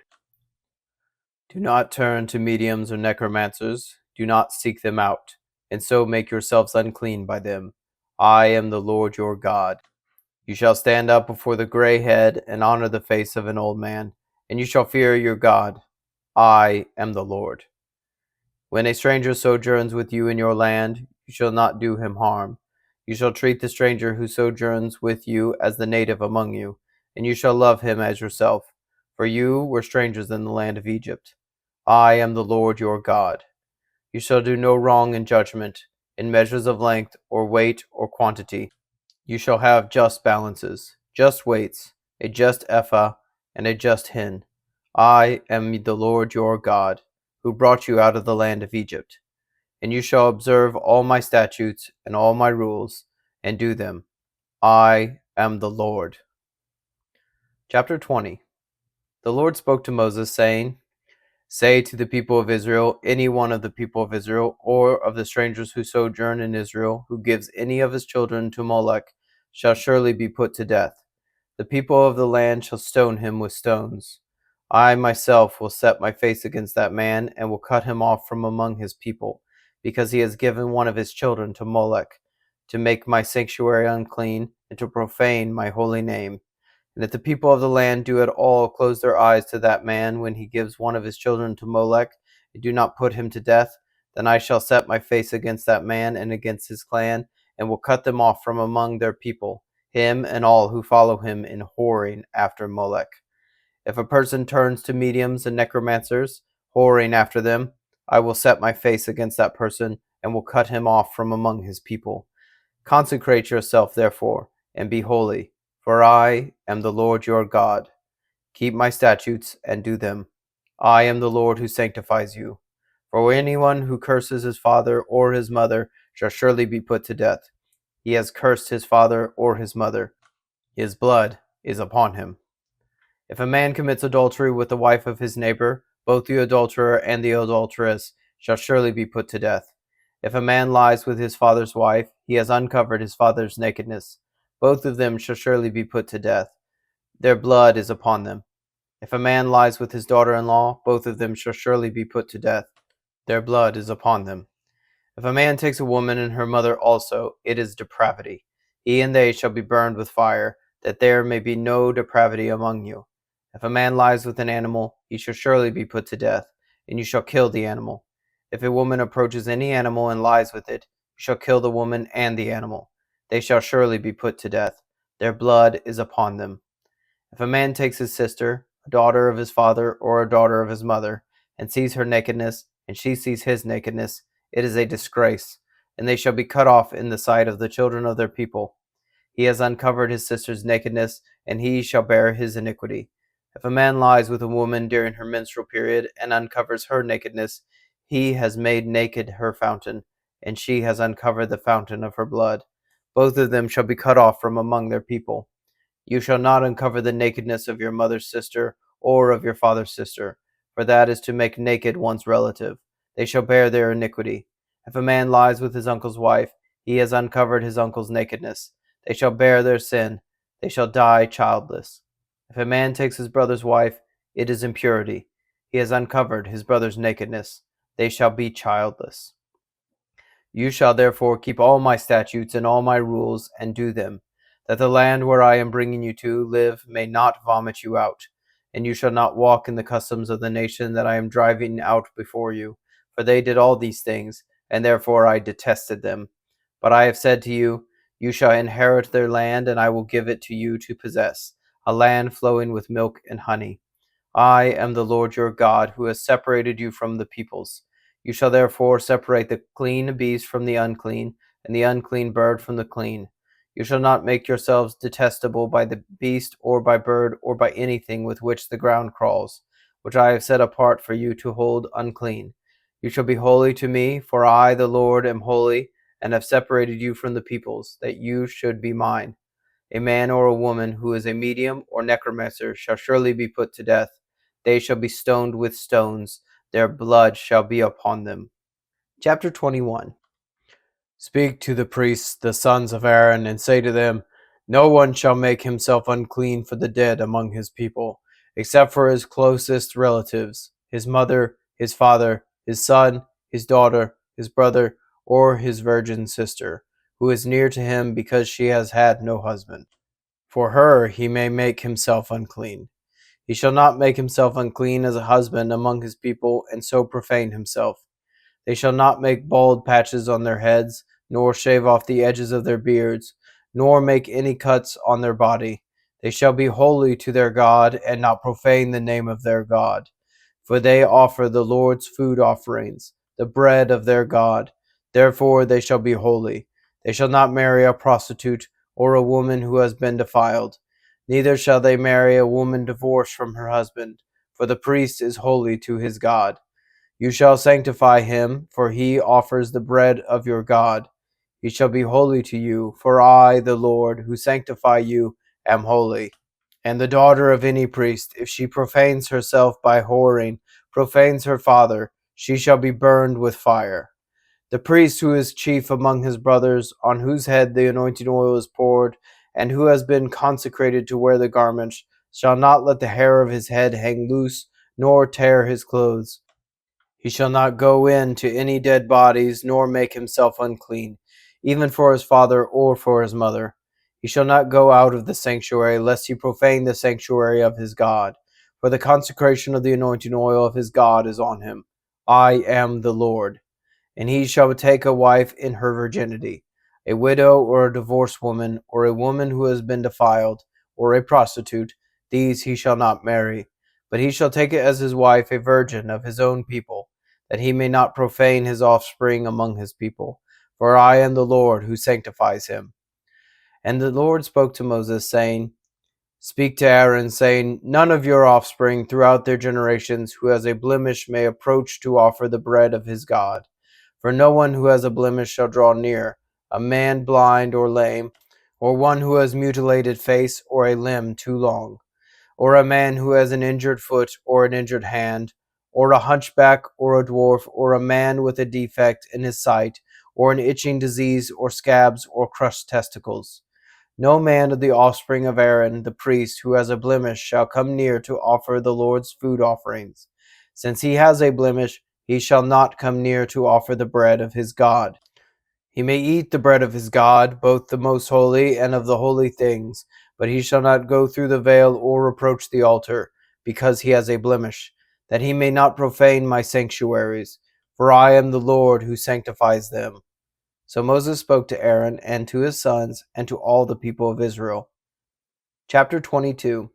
S1: Do not turn to mediums or necromancers. Do not seek them out, and so make yourselves unclean by them. I am the Lord your God. You shall stand up before the gray head and honor the face of an old man, and you shall fear your God. I am the Lord. When a stranger sojourns with you in your land, you shall not do him harm. You shall treat the stranger who sojourns with you as the native among you, and you shall love him as yourself, for you were strangers in the land of Egypt. I am the Lord your God. You shall do no wrong in judgment, in measures of length, or weight, or quantity. You shall have just balances, just weights, a just ephah, and a just hin. I am the Lord your God, who brought you out of the land of Egypt. And you shall observe all my statutes and all my rules, and do them. I am the Lord. Chapter 20. The Lord spoke to Moses, saying, Say to the people of Israel, any one of the people of Israel, or of the strangers who sojourn in Israel, who gives any of his children to Molech, shall surely be put to death. The people of the land shall stone him with stones. I myself will set my face against that man, and will cut him off from among his people, because he has given one of his children to Molech, to make my sanctuary unclean, and to profane my holy name. And if the people of the land do at all close their eyes to that man when he gives one of his children to Molech, and do not put him to death, then I shall set my face against that man and against his clan, and will cut them off from among their people, him and all who follow him in whoring after Molech. If a person turns to mediums and necromancers, whoring after them, I will set my face against that person, and will cut him off from among his people. Consecrate yourself, therefore, and be holy, for I am the Lord your God. Keep my statutes and do them. I am the Lord who sanctifies you. For anyone who curses his father or his mother shall surely be put to death. He has cursed his father or his mother. His blood is upon him. If a man commits adultery with the wife of his neighbor, both the adulterer and the adulteress shall surely be put to death. If a man lies with his father's wife, he has uncovered his father's nakedness. Both of them shall surely be put to death. Their blood is upon them. If a man lies with his daughter-in-law, both of them shall surely be put to death. Their blood is upon them. If a man takes a woman and her mother also, it is depravity. He and they shall be burned with fire, that there may be no depravity among you. If a man lies with an animal, he shall surely be put to death, and you shall kill the animal. If a woman approaches any animal and lies with it, you shall kill the woman and the animal. They shall surely be put to death. Their blood is upon them. If a man takes his sister, a daughter of his father or a daughter of his mother, and sees her nakedness, and she sees his nakedness, it is a disgrace, and they shall be cut off in the sight of the children of their people. He has uncovered his sister's nakedness, and he shall bear his iniquity. If a man lies with a woman during her menstrual period and uncovers her nakedness, he has made naked her fountain, and she has uncovered the fountain of her blood. Both of them shall be cut off from among their people. You shall not uncover the nakedness of your mother's sister or of your father's sister, for that is to make naked one's relative. They shall bear their iniquity. If a man lies with his uncle's wife, he has uncovered his uncle's nakedness. They shall bear their sin. They shall die childless. If a man takes his brother's wife, it is impurity. He has uncovered his brother's nakedness. they shall be childless. You shall therefore keep all my statutes and all my rules, and do them, that the land where I am bringing you to live may not vomit you out. And you shall not walk in the customs of the nation that I am driving out before you, for they did all these things, and therefore I detested them. But I have said to you, you shall inherit their land, and I will give it to you to possess, a land flowing with milk and honey. I am the Lord your God, who has separated you from the peoples. You shall therefore separate the clean beast from the unclean, and the unclean bird from the clean. You shall not make yourselves detestable by the beast, or by bird, or by anything with which the ground crawls, which I have set apart for you to hold unclean. You shall be holy to me, for I, the Lord, am holy, and have separated you from the peoples, that you should be mine. A man or a woman who is a medium or necromancer shall surely be put to death. They shall be stoned with stones. Their blood shall be upon them. Chapter 21. Speak to the priests, the sons of Aaron, and say to them, no one shall make himself unclean for the dead among his people, except for his closest relatives, his mother, his father, his son, his daughter, his brother, or his virgin sister, who is near to him because she has had no husband. For her he may make himself unclean. He shall not make himself unclean as a husband among his people, and so profane himself. They shall not make bald patches on their heads, nor shave off the edges of their beards, nor make any cuts on their body. They shall be holy to their God, and not profane the name of their God. For they offer the Lord's food offerings, the bread of their God. Therefore they shall be holy. They shall not marry a prostitute, or a woman who has been defiled. Neither shall they marry a woman divorced from her husband, for the priest is holy to his God. You shall sanctify him, for he offers the bread of your God. He shall be holy to you, for I, the Lord, who sanctify you, am holy. And the daughter of any priest, if she profanes herself by whoring, profanes her father, she shall be burned with fire. The priest who is chief among his brothers, on whose head the anointing oil is poured, and who has been consecrated to wear the garments, shall not let the hair of his head hang loose, nor tear his clothes. He shall not go in to any dead bodies, nor make himself unclean, even for his father or for his mother. He shall not go out of the sanctuary, lest he profane the sanctuary of his God. For the consecration of the anointing oil of his God is on him. I am the Lord. And he shall take a wife in her virginity, a widow or a divorced woman, or a woman who has been defiled, or a prostitute. These he shall not marry. But he shall take it as his wife a virgin of his own people, that he may not profane his offspring among his people. For I am the Lord who sanctifies him. And the Lord spoke to Moses, saying, speak to Aaron, saying, none of your offspring throughout their generations who has a blemish may approach to offer the bread of his God. For no one who has a blemish shall draw near, a man blind or lame, or one who has mutilated face or a limb too long, or a man who has an injured foot or an injured hand, or a hunchback or a dwarf, or a man with a defect in his sight, or an itching disease, or scabs, or crushed testicles. No man of the offspring of Aaron the priest who has a blemish shall come near to offer the Lord's food offerings. Since he has a blemish, he shall not come near to offer the bread of his God. He may eat the bread of his God, both the most holy and of the holy things, but he shall not go through the veil or approach the altar, because he has a blemish, that he may not profane my sanctuaries. For I am the Lord who sanctifies them. So Moses spoke to Aaron and to his sons and to all the people of Israel. Chapter 22.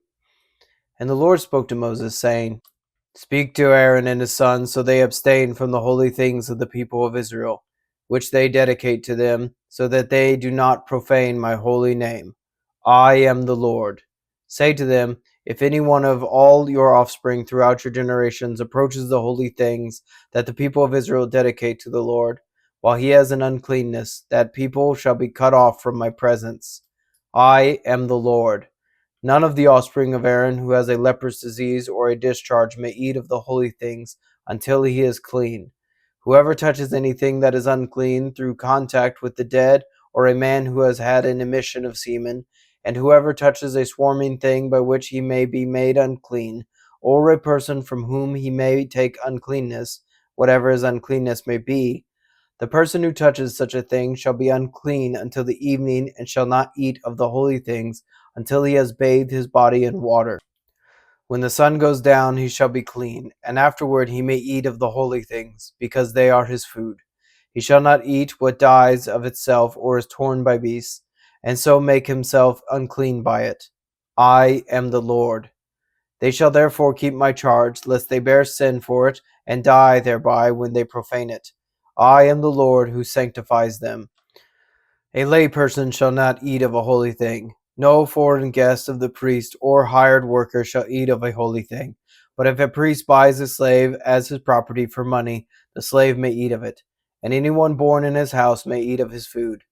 S1: And the Lord spoke to Moses, saying, speak to Aaron and his sons, so they abstain from the holy things of the people of Israel, which they dedicate to them, so that they do not profane my holy name. I am the Lord. Say to them, if any one of all your offspring throughout your generations approaches the holy things that the people of Israel dedicate to the Lord, while he has an uncleanness, that people shall be cut off from my presence. I am the Lord. None of the offspring of Aaron who has a leprous disease or a discharge may eat of the holy things until he is clean. Whoever touches anything that is unclean through contact with the dead, or a man who has had an emission of semen, and whoever touches a swarming thing by which he may be made unclean, or a person from whom he may take uncleanness, whatever his uncleanness may be, the person who touches such a thing shall be unclean until the evening, and shall not eat of the holy things until he has bathed his body in water. When the sun goes down, he shall be clean, and afterward he may eat of the holy things, because they are his food. He shall not eat what dies of itself or is torn by beasts, and so make himself unclean by it. I am the Lord. They shall therefore keep my charge, lest they bear sin for it, and die thereby when they profane it. I am the Lord who sanctifies them. A lay person shall not eat of a holy thing. No foreign guest of the priest or hired worker shall eat of a holy thing. But if a priest buys a slave as his property for money, the slave may eat of it, and anyone born in his house may eat of his food.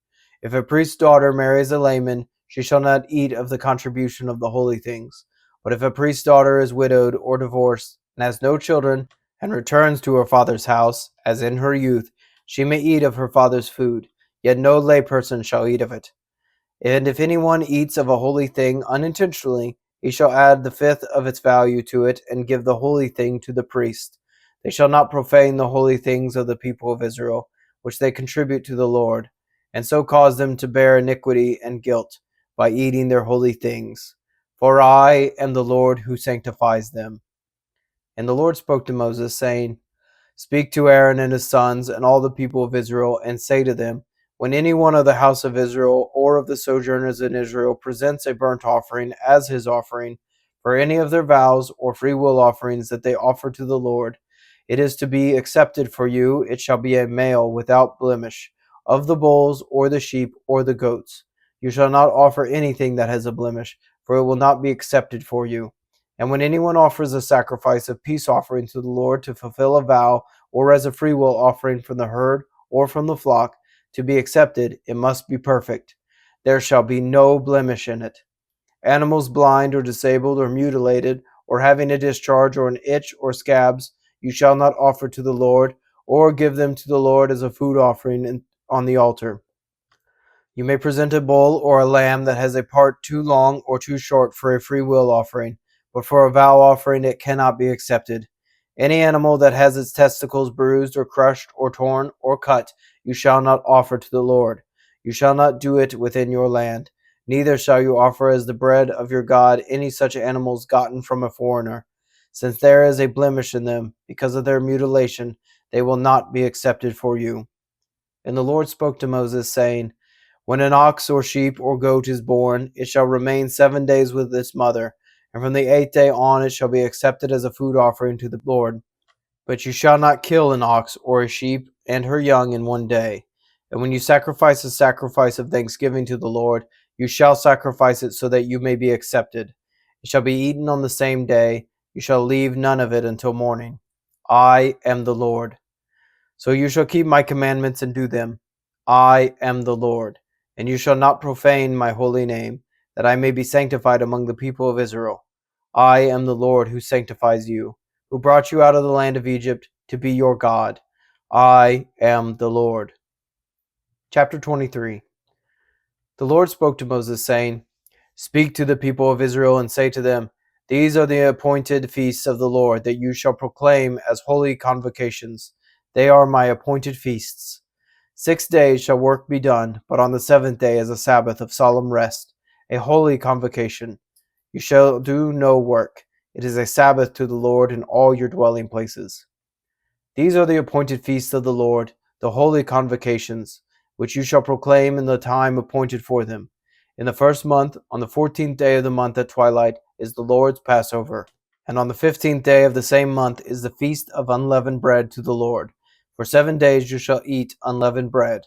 S1: If a priest's daughter marries a layman, she shall not eat of the contribution of the holy things. But if a priest's daughter is widowed or divorced, and has no children, and returns to her father's house, as in her youth, she may eat of her father's food, yet no lay person shall eat of it. And if anyone eats of a holy thing unintentionally, he shall add the fifth of its value to it, and give the holy thing to the priest. They shall not profane the holy things of the people of Israel, which they contribute to the Lord, and so cause them to bear iniquity and guilt by eating their holy things. For I am the Lord who sanctifies them. And the Lord spoke to Moses, saying, Speak to Aaron and his sons and all the people of Israel, and say to them, When any one of the house of Israel or of the sojourners in Israel presents a burnt offering as his offering for any of their vows or freewill offerings that they offer to the Lord, it is to be accepted for you. It shall be a male without blemish, of the bulls or the sheep or the goats. You shall not offer anything that has a blemish, for it will not be accepted for you. And when anyone offers a sacrifice of peace offering to the Lord to fulfill a vow, or as a freewill offering from the herd or from the flock, to be accepted, it must be perfect. There shall be no blemish in it. Animals blind or disabled or mutilated, or having a discharge or an itch or scabs, you shall not offer to the Lord, or give them to the Lord as a food offering on the altar. You may present a bull or a lamb that has a part too long or too short for a free will offering, but for a vow offering it cannot be accepted. Any animal that has its testicles bruised or crushed or torn or cut, you shall not offer to the Lord. You shall not do it within your land. Neither shall you offer as the bread of your God any such animals gotten from a foreigner. Since there is a blemish in them, because of their mutilation, they will not be accepted for you. And the Lord spoke to Moses, saying, When an ox or sheep or goat is born, it shall remain 7 days with its mother, and from the 8th day on it shall be accepted as a food offering to the Lord. But you shall not kill an ox or a sheep and her young in 1 day. And when you sacrifice a sacrifice of thanksgiving to the Lord, you shall sacrifice it so that you may be accepted. It shall be eaten on the same day. You shall leave none of it until morning. I am the Lord. So you shall keep my commandments and do them. I am the Lord. And you shall not profane my holy name, that I may be sanctified among the people of Israel. I am the Lord who sanctifies you, who brought you out of the land of Egypt to be your God. I am the Lord. Chapter 23. The Lord spoke to Moses, saying, Speak to the people of Israel and say to them, These are the appointed feasts of the Lord that you shall proclaim as holy convocations. They are my appointed feasts. 6 days shall work be done, but on the 7th day is a Sabbath of solemn rest, a holy convocation. You shall do no work. It is a Sabbath to the Lord in all your dwelling places. These are the appointed feasts of the Lord, the holy convocations, which you shall proclaim in the time appointed for them. In the 1st month, on the 14th day of the month at twilight, is the Lord's Passover. And on the 15th day of the same month is the feast of unleavened bread to the Lord. For 7 days you shall eat unleavened bread.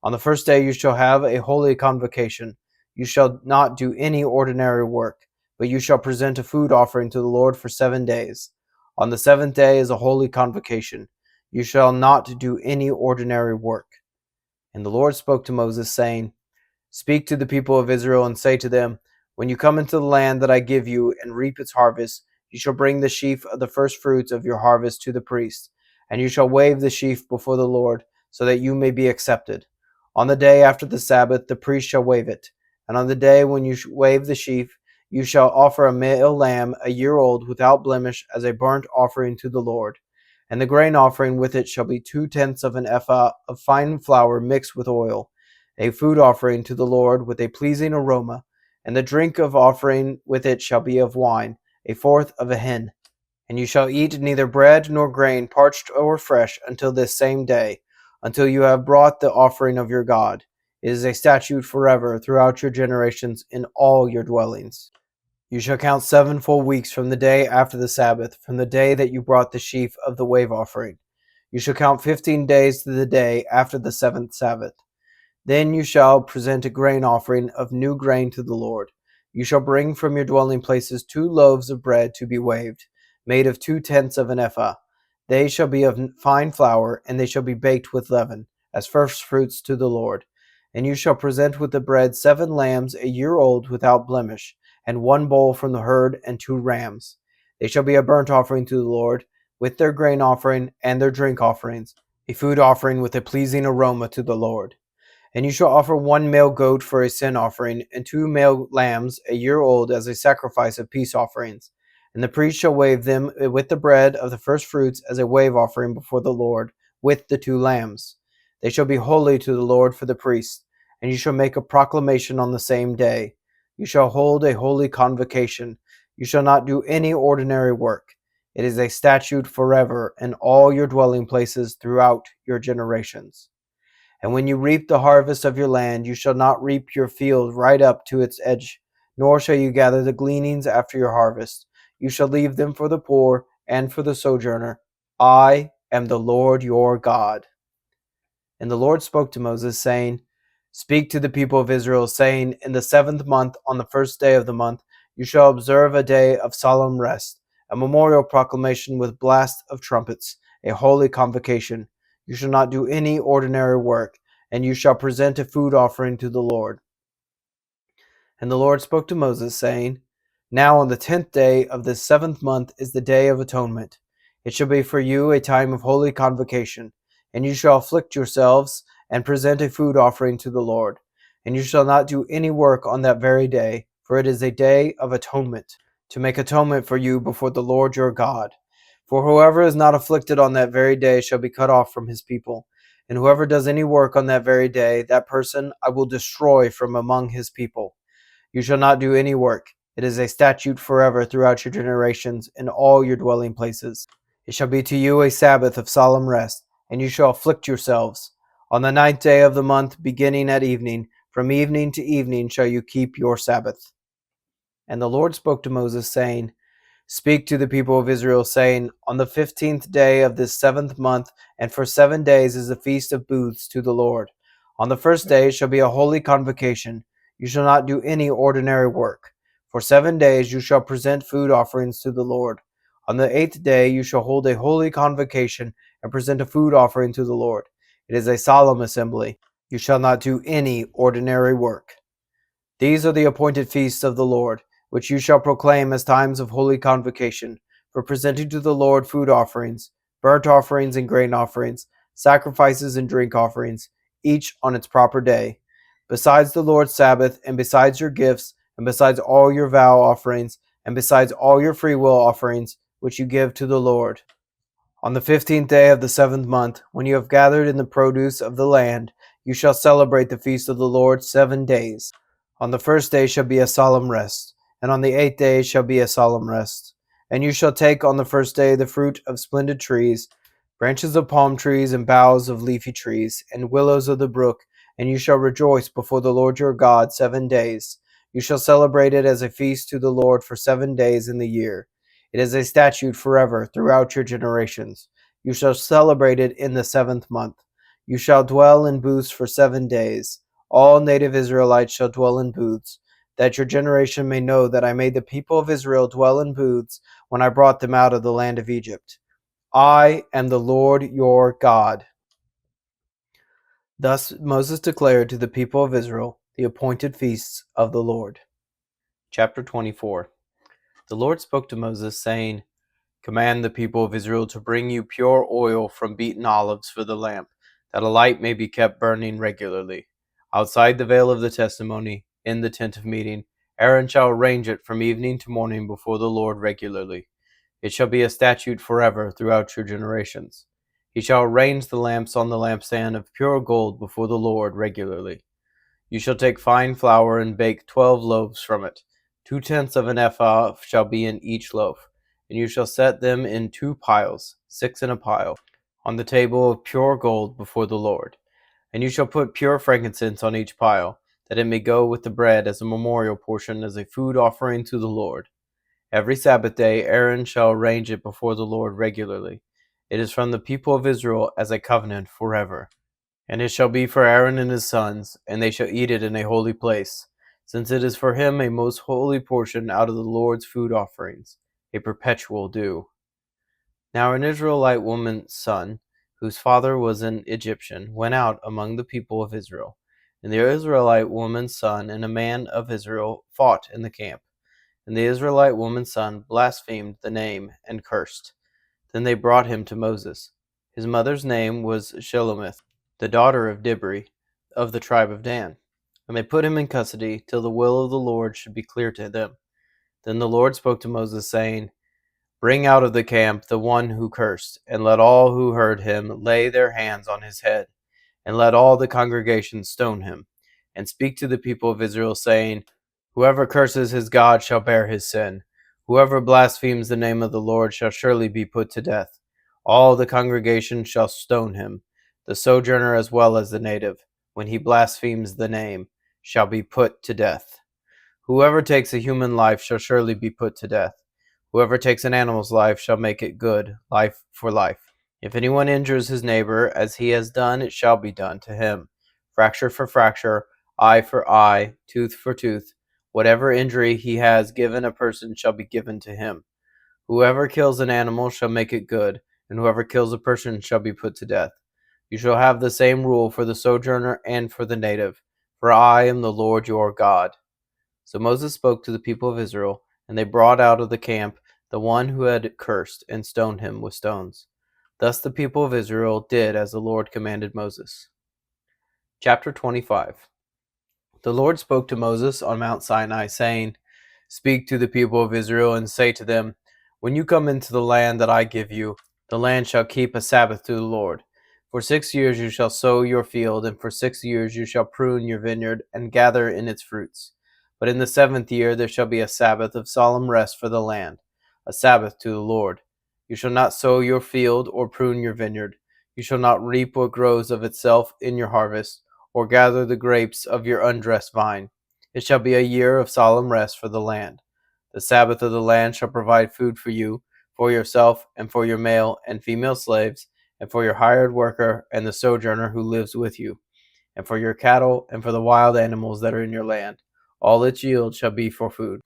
S1: On the 1st day you shall have a holy convocation. You shall not do any ordinary work, but you shall present a food offering to the Lord for 7 days. On the 7th day is a holy convocation. You shall not do any ordinary work. And the Lord spoke to Moses, saying, Speak to the people of Israel and say to them, When you come into the land that I give you and reap its harvest, you shall bring the sheaf of the first fruits of your harvest to the priest, and you shall wave the sheaf before the Lord, so that you may be accepted. On the day after the Sabbath the priest shall wave it, and on the day when you wave the sheaf, you shall offer a male lamb 1 year old without blemish as a burnt offering to the Lord. And the grain offering with it shall be 2/10 of an ephah of fine flour mixed with oil, a food offering to the Lord with a pleasing aroma. And the drink of offering with it shall be of wine, a fourth of a hin. And you shall eat neither bread nor grain, parched or fresh, until this same day, until you have brought the offering of your God. It is a statute forever throughout your generations in all your dwellings. You shall count 7 full weeks from the day after the Sabbath, from the day that you brought the sheaf of the wave offering. You shall count 15 days to the day after the 7th Sabbath. Then you shall present a grain offering of new grain to the Lord. You shall bring from your dwelling places 2 loaves of bread to be waved, made of 2/10 of an ephah. They shall be of fine flour, and they shall be baked with leaven, as first fruits to the Lord. And you shall present with the bread 7 lambs a year old without blemish, and 1 bull from the herd, and 2 rams. They shall be a burnt offering to the Lord, with their grain offering and their drink offerings, a food offering with a pleasing aroma to the Lord. And you shall offer 1 male goat for a sin offering, and 2 male lambs a year old as a sacrifice of peace offerings. And the priest shall wave them with the bread of the first fruits as a wave offering before the Lord, with the 2 lambs. They shall be holy to the Lord for the priest, and you shall make a proclamation on the same day. You shall hold a holy convocation. You shall not do any ordinary work. It is a statute forever in all your dwelling places throughout your generations. And when you reap the harvest of your land, you shall not reap your field right up to its edge, nor shall you gather the gleanings after your harvest. You shall leave them for the poor and for the sojourner. I am the Lord your God. And the Lord spoke to Moses, saying, Speak to the people of Israel, saying, In the 7th month, on the first day of the month, you shall observe a day of solemn rest, a memorial proclamation with blast of trumpets, a holy convocation. You shall not do any ordinary work, and you shall present a food offering to the Lord. And the Lord spoke to Moses, saying, Now on the 10th day of this 7th month is the day of atonement. It shall be for you a time of holy convocation, and you shall afflict yourselves and present a food offering to the Lord. And you shall not do any work on that very day, for it is a day of atonement, to make atonement for you before the Lord your God. For whoever is not afflicted on that very day shall be cut off from his people. And whoever does any work on that very day, that person I will destroy from among his people. You shall not do any work. It is a statute forever throughout your generations in all your dwelling places. It shall be to you a Sabbath of solemn rest, and you shall afflict yourselves. On the 9th day of the month, beginning at evening, from evening to evening shall you keep your Sabbath. And the Lord spoke to Moses, saying, Speak to the people of Israel, saying, On the 15th day of this 7th month, and for 7 days is the feast of booths to the Lord. On the first day shall be a holy convocation. You shall not do any ordinary work. For 7 days you shall present food offerings to the Lord. On the 8th day you shall hold a holy convocation and present a food offering to the Lord. It is a solemn assembly. You shall not do any ordinary work. These are the appointed feasts of the Lord, which you shall proclaim as times of holy convocation, for presenting to the Lord food offerings, burnt offerings and grain offerings, sacrifices and drink offerings, each on its proper day. Besides the Lord's Sabbath, and besides your gifts, and besides all your vow offerings, and besides all your freewill offerings, which you give to the Lord. On the 15th day of the 7th month, when you have gathered in the produce of the land, you shall celebrate the feast of the Lord 7 days. On the first day shall be a solemn rest, and on the 8th day shall be a solemn rest. And you shall take on the first day the fruit of splendid trees, branches of palm trees, and boughs of leafy trees, and willows of the brook, and you shall rejoice before the Lord your God 7 days. You shall celebrate it as a feast to the Lord for 7 days in the year. It is a statute forever throughout your generations. You shall celebrate it in the 7th month. You shall dwell in booths for 7 days. All native Israelites shall dwell in booths, that your generation may know that I made the people of Israel dwell in booths when I brought them out of the land of Egypt. I am the Lord your God. Thus Moses declared to the people of Israel the appointed feasts of the Lord. Chapter 24. The Lord spoke to Moses, saying, Command the people of Israel to bring you pure oil from beaten olives for the lamp, that a light may be kept burning regularly. Outside the veil of the testimony, in the tent of meeting, Aaron shall arrange it from evening to morning before the Lord regularly. It shall be a statute forever throughout your generations. He shall arrange the lamps on the lampstand of pure gold before the Lord regularly. You shall take fine flour and bake 12 loaves from it. 2/10 of an ephah shall be in each loaf, and you shall set them in 2 piles, 6 in a pile, on the table of pure gold before the Lord. And you shall put pure frankincense on each pile, that it may go with the bread as a memorial portion, as a food offering to the Lord. Every Sabbath day Aaron shall arrange it before the Lord regularly. It is from the people of Israel as a covenant forever. And it shall be for Aaron and his sons, and they shall eat it in a holy place, since it is for him a most holy portion out of the Lord's food offerings, a perpetual due. Now an Israelite woman's son, whose father was an Egyptian, went out among the people of Israel. And the Israelite woman's son and a man of Israel fought in the camp. And the Israelite woman's son blasphemed the name and cursed. Then they brought him to Moses. His mother's name was Shelomith, the daughter of Dibri, of the tribe of Dan. And they put him in custody till the will of the Lord should be clear to them. Then the Lord spoke to Moses, saying, Bring out of the camp the one who cursed, and let all who heard him lay their hands on his head, and let all the congregation stone him. And speak to the people of Israel, saying, Whoever curses his God shall bear his sin. Whoever blasphemes the name of the Lord shall surely be put to death. All the congregation shall stone him, the sojourner as well as the native, when he blasphemes the name, shall be put to death. Whoever takes a human life shall surely be put to death. Whoever takes an animal's life shall make it good, life for life. If anyone injures his neighbor as he has done, it shall be done to him. Fracture for fracture, eye for eye, tooth for tooth. Whatever injury he has given a person shall be given to him. Whoever kills an animal shall make it good, and whoever kills a person shall be put to death. You shall have the same rule for the sojourner and for the native, for I am the Lord your God. So Moses spoke to the people of Israel, and they brought out of the camp the one who had cursed, and stoned him with stones. Thus the people of Israel did as the Lord commanded Moses. Chapter 25. The Lord spoke to Moses on Mount Sinai, saying, Speak to the people of Israel, and say to them, When you come into the land that I give you, the land shall keep a Sabbath to the Lord. For 6 years you shall sow your field, and for 6 years you shall prune your vineyard, and gather in its fruits. But in the 7th year there shall be a Sabbath of solemn rest for the land, a Sabbath to the Lord. You shall not sow your field or prune your vineyard. You shall not reap what grows of itself in your harvest, or gather the grapes of your undressed vine. It shall be a year of solemn rest for the land. The Sabbath of the land shall provide food for you, for yourself, and for your male and female slaves, and for your hired worker and the sojourner who lives with you, and for your cattle, and for the wild animals that are in your land. All its yield shall be for food.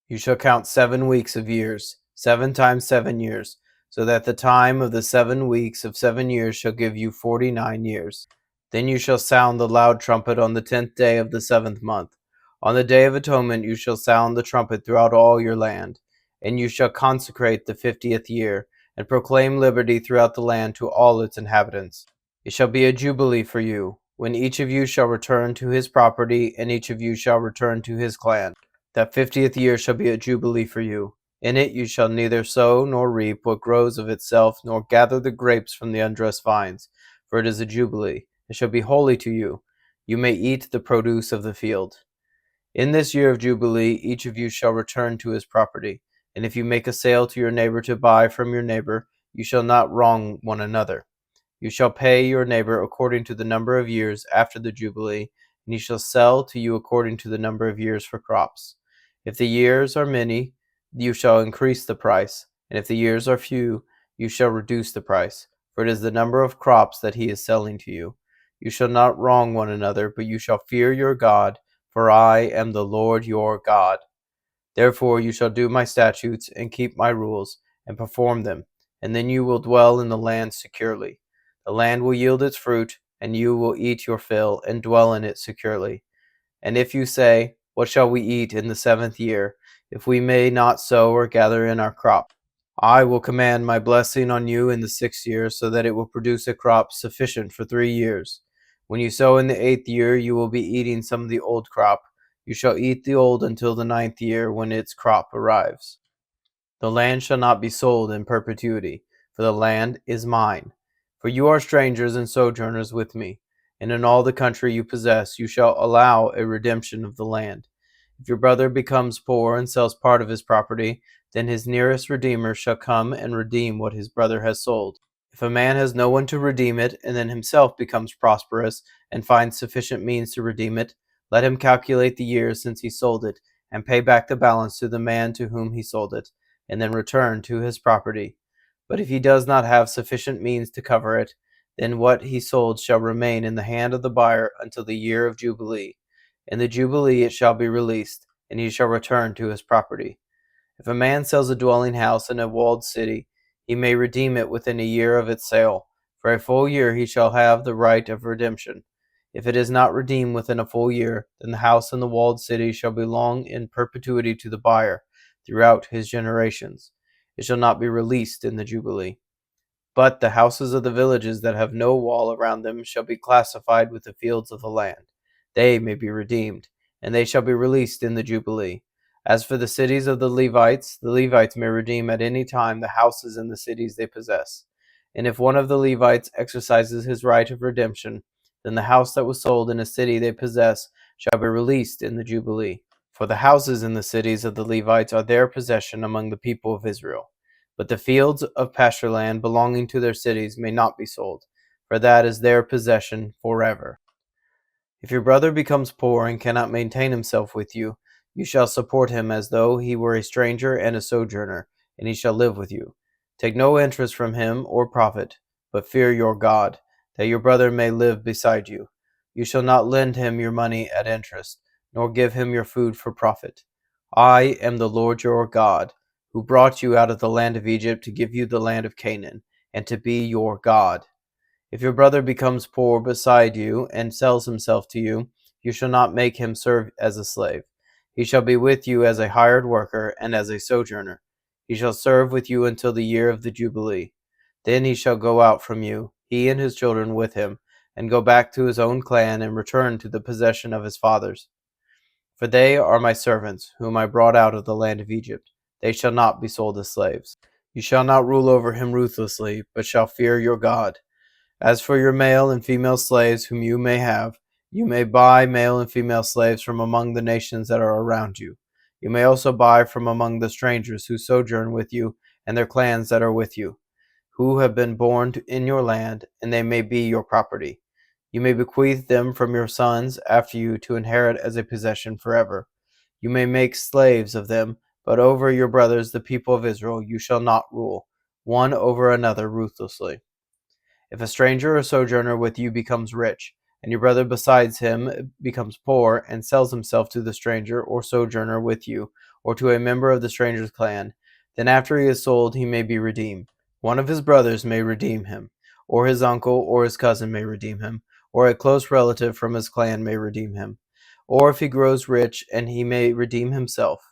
S1: You shall count 7 weeks of years, 7 times 7 years, so that the time of the 7 weeks of 7 years shall give you 49 years. Then you shall sound the loud trumpet on the 10th day of the 7th month. On the day of atonement you shall sound the trumpet throughout all your land, and you shall consecrate the 50th year, and proclaim liberty throughout the land to all its inhabitants. It shall be a jubilee for you, when each of you shall return to his property, and each of you shall return to his clan. That 50th year shall be a jubilee for you. In it you shall neither sow nor reap what grows of itself, nor gather the grapes from the undressed vines, for it is a jubilee. It shall be holy to you. You may eat the produce of the field. In this year of jubilee each of you shall return to his property. And if you make a sale to your neighbor to buy from your neighbor, you shall not wrong one another. You shall pay your neighbor according to the number of years after the jubilee, and he shall sell to you according to the number of years for crops. If the years are many, you shall increase the price, and if the years are few, you shall reduce the price, for it is the number of crops that he is selling to you. You shall not wrong one another, but you shall fear your God, for I am the Lord your God. Therefore you shall do my statutes, and keep my rules, and perform them, and then you will dwell in the land securely. The land will yield its fruit, and you will eat your fill, and dwell in it securely. And if you say, What shall we eat in the 7th year, if we may not sow or gather in our crop? I will command my blessing on you in the 6th year, so that it will produce a crop sufficient for 3 years. When you sow in the 8th year, you will be eating some of the old crop. You shall eat the old until the 9th year, when its crop arrives. The land shall not be sold in perpetuity, for the land is mine. For you are strangers and sojourners with me, and in all the country you possess you shall allow a redemption of the land. If your brother becomes poor and sells part of his property, then his nearest redeemer shall come and redeem what his brother has sold. If a man has no one to redeem it, and then himself becomes prosperous and finds sufficient means to redeem it, let him calculate the years since he sold it, and pay back the balance to the man to whom he sold it, and then return to his property. But if he does not have sufficient means to cover it, then what he sold shall remain in the hand of the buyer until the year of Jubilee. In the Jubilee it shall be released, and he shall return to his property. If a man sells a dwelling house in a walled city, he may redeem it within a year of its sale. For a full year he shall have the right of redemption. If it is not redeemed within a full year, then the house in the walled city shall belong in perpetuity to the buyer throughout his generations. It shall not be released in the Jubilee. But the houses of the villages that have no wall around them shall be classified with the fields of the land. They may be redeemed, and they shall be released in the Jubilee. As for the cities of the Levites may redeem at any time the houses and the cities they possess. And if one of the Levites exercises his right of redemption, then the house that was sold in a city they possess shall be released in the Jubilee. For the houses in the cities of the Levites are their possession among the people of Israel. But the fields of pasture land belonging to their cities may not be sold, for that is their possession forever. If your brother becomes poor and cannot maintain himself with you, you shall support him as though he were a stranger and a sojourner, and he shall live with you. Take no interest from him or profit, but fear your God, that your brother may live beside you. You shall not lend him your money at interest, nor give him your food for profit. I am the Lord your God, who brought you out of the land of Egypt to give you the land of Canaan, and to be your God. If your brother becomes poor beside you and sells himself to you, you shall not make him serve as a slave. He shall be with you as a hired worker and as a sojourner. He shall serve with you until the year of the Jubilee. Then he shall go out from you, he and his children with him, and go back to his own clan and return to the possession of his fathers. For they are my servants, whom I brought out of the land of Egypt. They shall not be sold as slaves. You shall not rule over him ruthlessly, but shall fear your God. As for your male and female slaves whom you may have, you may buy male and female slaves from among the nations that are around you. You may also buy from among the strangers who sojourn with you and their clans that are with you, who have been born in your land, and they may be your property. You may bequeath them from your sons after you to inherit as a possession forever. You may make slaves of them, but over your brothers, the people of Israel, you shall not rule, one over another ruthlessly. If a stranger or sojourner with you becomes rich, and your brother besides him becomes poor, and sells himself to the stranger or sojourner with you, or to a member of the stranger's clan, then after he is sold he may be redeemed. One of his brothers may redeem him, or his uncle or his cousin may redeem him, or a close relative from his clan may redeem him. Or if he grows rich, and he may redeem himself,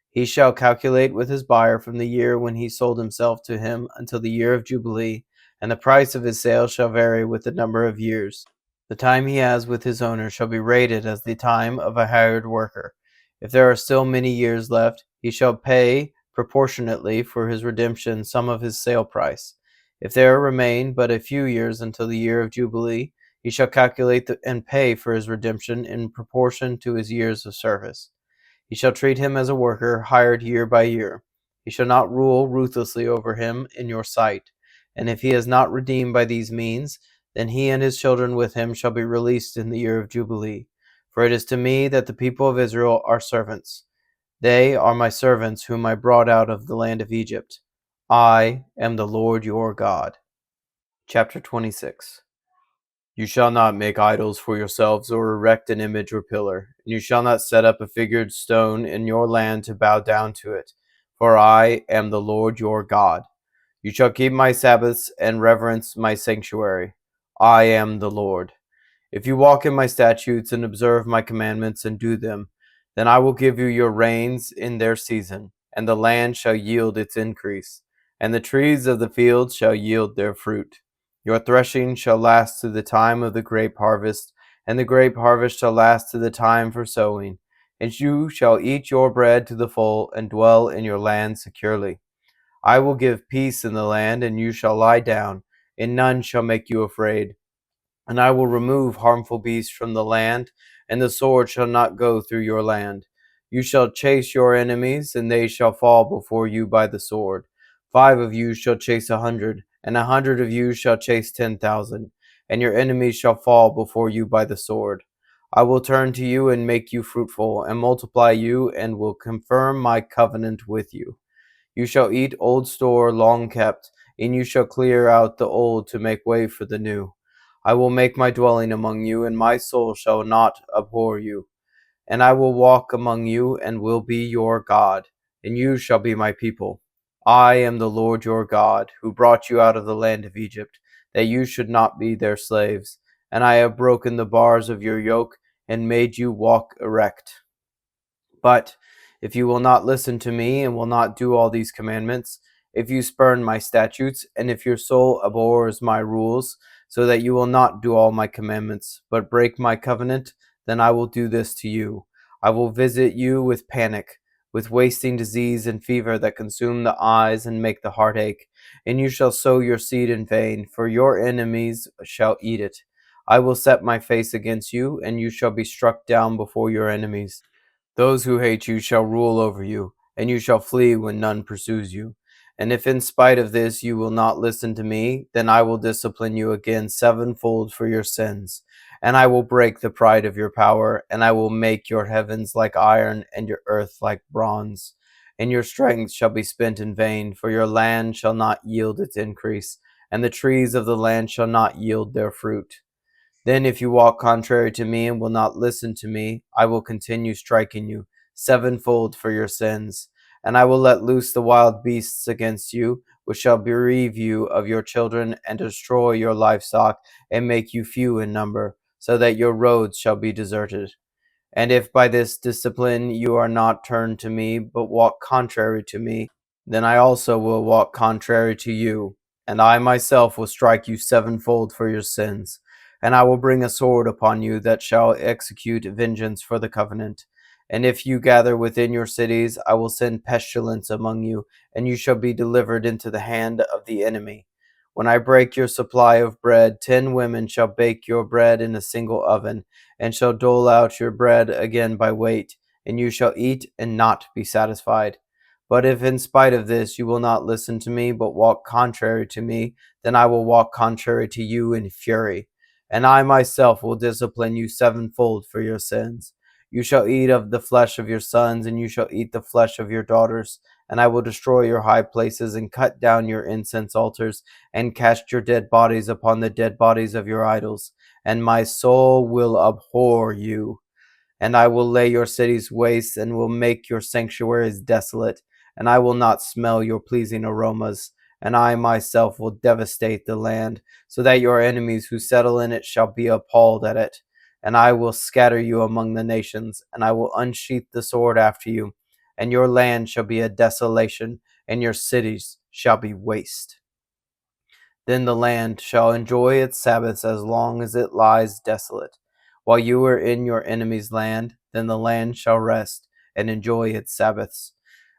S1: he shall calculate with his buyer from the year when he sold himself to him until the year of Jubilee, and the price of his sale shall vary with the number of years. The time he has with his owner shall be rated as the time of a hired worker. If there are still many years left, he shall pay proportionately for his redemption some of his sale price. If there remain but a few years until the year of Jubilee, he shall calculate and pay for his redemption in proportion to his years of service. He shall treat him as a worker, hired year by year. He shall not rule ruthlessly over him in your sight. And if he is not redeemed by these means, then he and his children with him shall be released in the year of Jubilee. For it is to me that the people of Israel are servants. They are my servants whom I brought out of the land of Egypt. I am the Lord your God. Chapter 26. You shall not make idols for yourselves or erect an image or pillar, and you shall not set up a figured stone in your land to bow down to it, for I am the Lord your God. You shall keep my Sabbaths and reverence my sanctuary. I am the Lord. If you walk in my statutes and observe my commandments and do them, then I will give you your rains in their season, and the land shall yield its increase, and the trees of the field shall yield their fruit. Your threshing shall last to the time of the grape harvest, and the grape harvest shall last to the time for sowing. And you shall eat your bread to the full, and dwell in your land securely. I will give peace in the land, and you shall lie down, and none shall make you afraid. And I will remove harmful beasts from the land, and the sword shall not go through your land. You shall chase your enemies, and they shall fall before you by the sword. 5 of you shall chase 100, and 100 of you shall chase 10,000, and your enemies shall fall before you by the sword. I will turn to you and make you fruitful, and multiply you, and will confirm my covenant with you. You shall eat old store long kept, and you shall clear out the old to make way for the new. I will make my dwelling among you, and my soul shall not abhor you. And I will walk among you, and will be your God, and you shall be my people. I am the Lord your God, who brought you out of the land of Egypt, that you should not be their slaves. And I have broken the bars of your yoke, and made you walk erect. But if you will not listen to me and will not do all these commandments, if you spurn my statutes, and if your soul abhors my rules, so that you will not do all my commandments, but break my covenant, then I will do this to you. I will visit you with panic, with wasting disease and fever that consume the eyes and make the heart ache. And you shall sow your seed in vain, for your enemies shall eat it. I will set my face against you, and you shall be struck down before your enemies. Those who hate you shall rule over you, and you shall flee when none pursues you. And if in spite of this you will not listen to me, then I will discipline you again sevenfold for your sins. And I will break the pride of your power, and I will make your heavens like iron, and your earth like bronze. And your strength shall be spent in vain, for your land shall not yield its increase, and the trees of the land shall not yield their fruit. Then, if you walk contrary to me and will not listen to me, I will continue striking you sevenfold for your sins. And I will let loose the wild beasts against you, which shall bereave you of your children and destroy your livestock and make you few in number, so that your roads shall be deserted. And if by this discipline you are not turned to me, but walk contrary to me, then I also will walk contrary to you, and I myself will strike you sevenfold for your sins. And I will bring a sword upon you that shall execute vengeance for the covenant. And if you gather within your cities, I will send pestilence among you, and you shall be delivered into the hand of the enemy. When I break your supply of bread, 10 women shall bake your bread in a single oven, and shall dole out your bread again by weight, and you shall eat and not be satisfied. But if in spite of this you will not listen to me, but walk contrary to me, then I will walk contrary to you in fury, and I myself will discipline you sevenfold for your sins. You shall eat of the flesh of your sons, and you shall eat the flesh of your daughters, and I will destroy your high places, and cut down your incense altars, and cast your dead bodies upon the dead bodies of your idols, and my soul will abhor you. And I will lay your cities waste, and will make your sanctuaries desolate, and I will not smell your pleasing aromas. And I myself will devastate the land, so that your enemies who settle in it shall be appalled at it. And I will scatter you among the nations, and I will unsheath the sword after you, and your land shall be a desolation, and your cities shall be waste. Then the land shall enjoy its Sabbaths as long as it lies desolate. While you are in your enemy's land, then the land shall rest and enjoy its Sabbaths.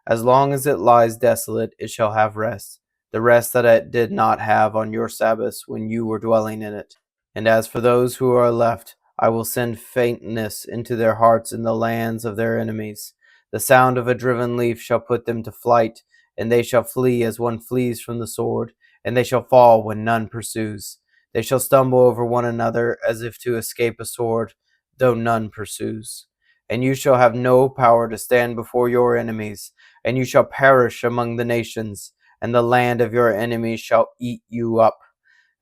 S1: As long as it lies desolate, it shall have rest, the rest that it did not have on your Sabbaths when you were dwelling in it. And as for those who are left, I will send faintness into their hearts in the lands of their enemies. The sound of a driven leaf shall put them to flight, and they shall flee as one flees from the sword, and they shall fall when none pursues. They shall stumble over one another as if to escape a sword, though none pursues. And you shall have no power to stand before your enemies, and you shall perish among the nations, and the land of your enemies shall eat you up.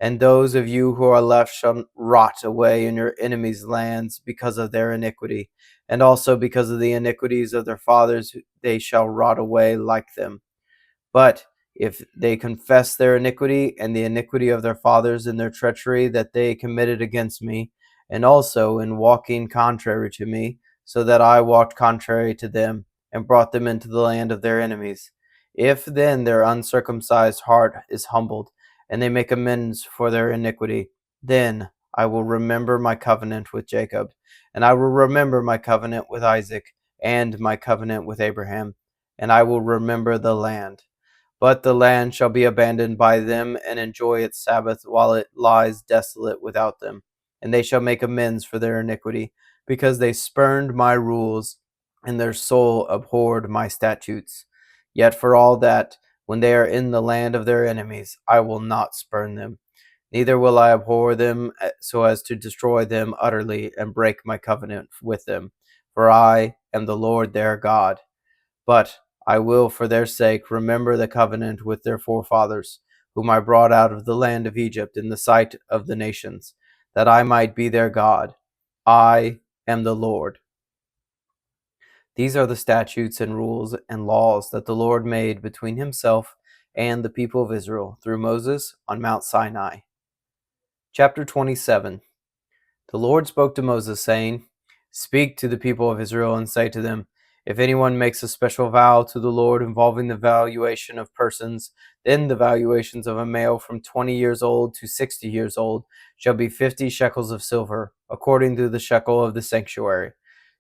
S1: And those of you who are left shall rot away in your enemies' lands because of their iniquity, and also because of the iniquities of their fathers, they shall rot away like them. But if they confess their iniquity and the iniquity of their fathers in their treachery that they committed against me, and also in walking contrary to me, so that I walked contrary to them, and brought them into the land of their enemies, if then their uncircumcised heart is humbled, and they make amends for their iniquity, then I will remember my covenant with Jacob, and I will remember my covenant with Isaac, and my covenant with Abraham, and I will remember the land. But the land shall be abandoned by them, and enjoy its Sabbath while it lies desolate without them. And they shall make amends for their iniquity, because they spurned my rules, and their soul abhorred my statutes. Yet for all that, when they are in the land of their enemies, I will not spurn them. Neither will I abhor them so as to destroy them utterly and break my covenant with them. For I am the Lord their God. But I will, for their sake, remember the covenant with their forefathers, whom I brought out of the land of Egypt in the sight of the nations, that I might be their God. I am the Lord. These are the statutes and rules and laws that the Lord made between himself and the people of Israel through Moses on Mount Sinai. Chapter 27. The Lord spoke to Moses, saying, Speak to the people of Israel and say to them, If anyone makes a special vow to the Lord involving the valuation of persons, then the valuations of a male from 20 years old to 60 years old shall be 50 shekels of silver, according to the shekel of the sanctuary.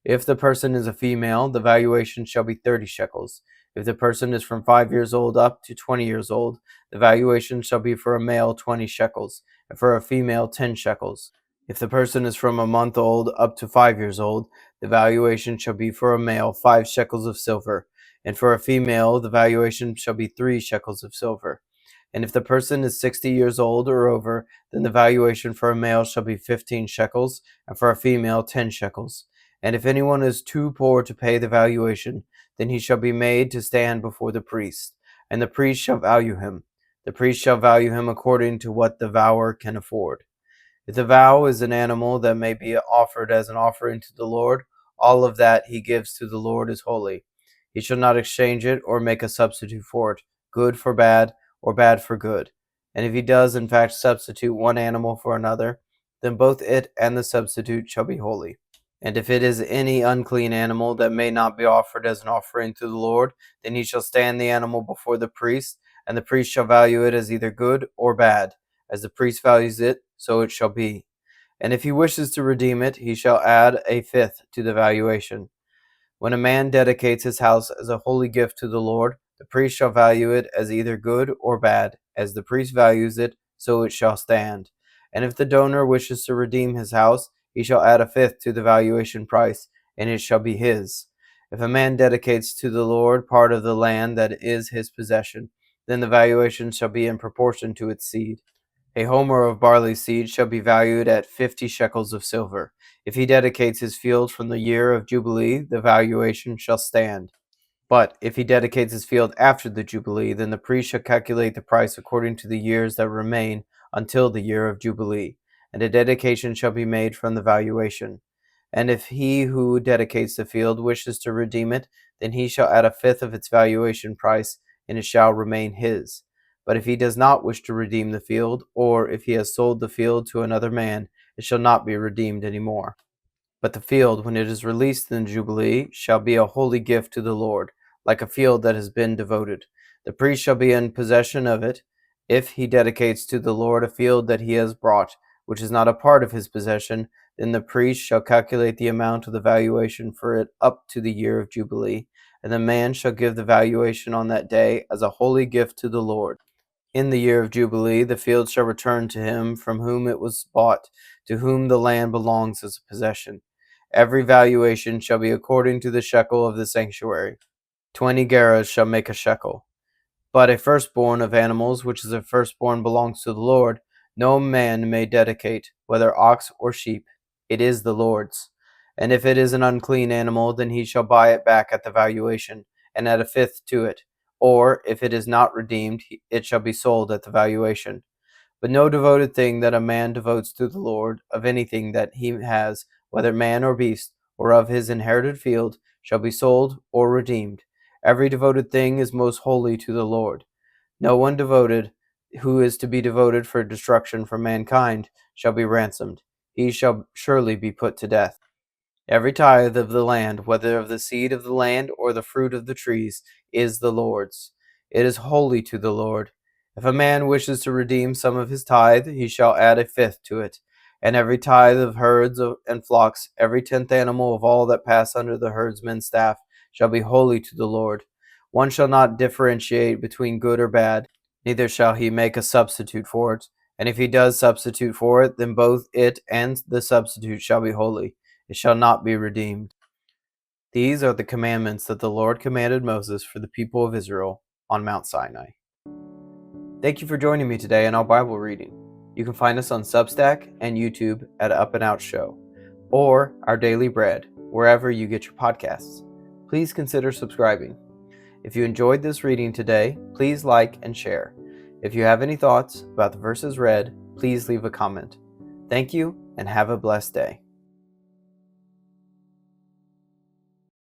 S1: If the person is a female, the valuation shall be 30 shekels. If the person is from 5 years old up to 20 years old, the valuation shall be for a male 20 shekels, and for a female 10 shekels. If the person is from a month old up to 5 years old, the valuation shall be for a male 5 shekels of silver, and for a female the valuation shall be 3 shekels of silver. And if the person is 60 years old or over, then the valuation for a male shall be 15 shekels, and for a female 10 shekels. And if anyone is too poor to pay the valuation, then he shall be made to stand before the priest, and the priest shall value him. The priest shall value him according to what the vower can afford. If the vow is an animal that may be offered as an offering to the Lord, all of that he gives to the Lord is holy. He shall not exchange it or make a substitute for it, good for bad or bad for good. And if he does in fact substitute one animal for another, then both it and the substitute shall be holy. And if it is any unclean animal that may not be offered as an offering to the Lord, then he shall stand the animal before the priest, and the priest shall value it as either good or bad. As the priest values it, so it shall be. And if he wishes to redeem it, he shall add a fifth to the valuation. When a man dedicates his house as a holy gift to the Lord, the priest shall value it as either good or bad. As the priest values it, so it shall stand. And if the donor wishes to redeem his house, he shall add a fifth to the valuation price, and it shall be his. If a man dedicates to the Lord part of the land that is his possession, then the valuation shall be in proportion to its seed. A homer of barley seed shall be valued at 50 shekels of silver. If he dedicates his field from the year of Jubilee, the valuation shall stand. But if he dedicates his field after the Jubilee, then the priest shall calculate the price according to the years that remain until the year of Jubilee, and a dedication shall be made from the valuation. And if he who dedicates the field wishes to redeem it, then he shall add a fifth of its valuation price, and it shall remain his. But if he does not wish to redeem the field, or if he has sold the field to another man, it shall not be redeemed any more. But the field, when it is released in the Jubilee, shall be a holy gift to the Lord, like a field that has been devoted. The priest shall be in possession of it, if he dedicates to the Lord a field that he has bought, which is not a part of his possession. Then the priest shall calculate the amount of the valuation for it up to the year of Jubilee, and the man shall give the valuation on that day as a holy gift to the Lord. In the year of Jubilee, the field shall return to him from whom it was bought, to whom the land belongs as a possession. Every valuation shall be according to the shekel of the sanctuary. 20 gerahs shall make a shekel. But a firstborn of animals, which is a firstborn, belongs to the Lord. No man may dedicate, whether ox or sheep. It is the Lord's. And if it is an unclean animal, then he shall buy it back at the valuation, and add a fifth to it. Or, if it is not redeemed, it shall be sold at the valuation. But no devoted thing that a man devotes to the Lord, of anything that he has, whether man or beast, or of his inherited field, shall be sold or redeemed. Every devoted thing is most holy to the Lord. No one devoted, who is to be devoted for destruction from mankind, shall be ransomed. He shall surely be put to death. Every tithe of the land, whether of the seed of the land or the fruit of the trees, is the Lord's. It is holy to the Lord. If a man wishes to redeem some of his tithe, he shall add a fifth to it. And every tithe of herds and flocks, every 10th animal of all that pass under the herdsman's staff, shall be holy to the Lord. One shall not differentiate between good or bad, neither shall he make a substitute for it. And if he does substitute for it, then both it and the substitute shall be holy. It shall not be redeemed. These are the commandments that the Lord commanded Moses for the people of Israel on Mount Sinai. Thank you for joining me today in our Bible reading. You can find us on Substack and YouTube at Up+Out Show, or Our Daily Bread, wherever you get your podcasts. Please consider subscribing. If you enjoyed this reading today, please like and share. If you have any thoughts about the verses read, please leave a comment. Thank you, and have a blessed day.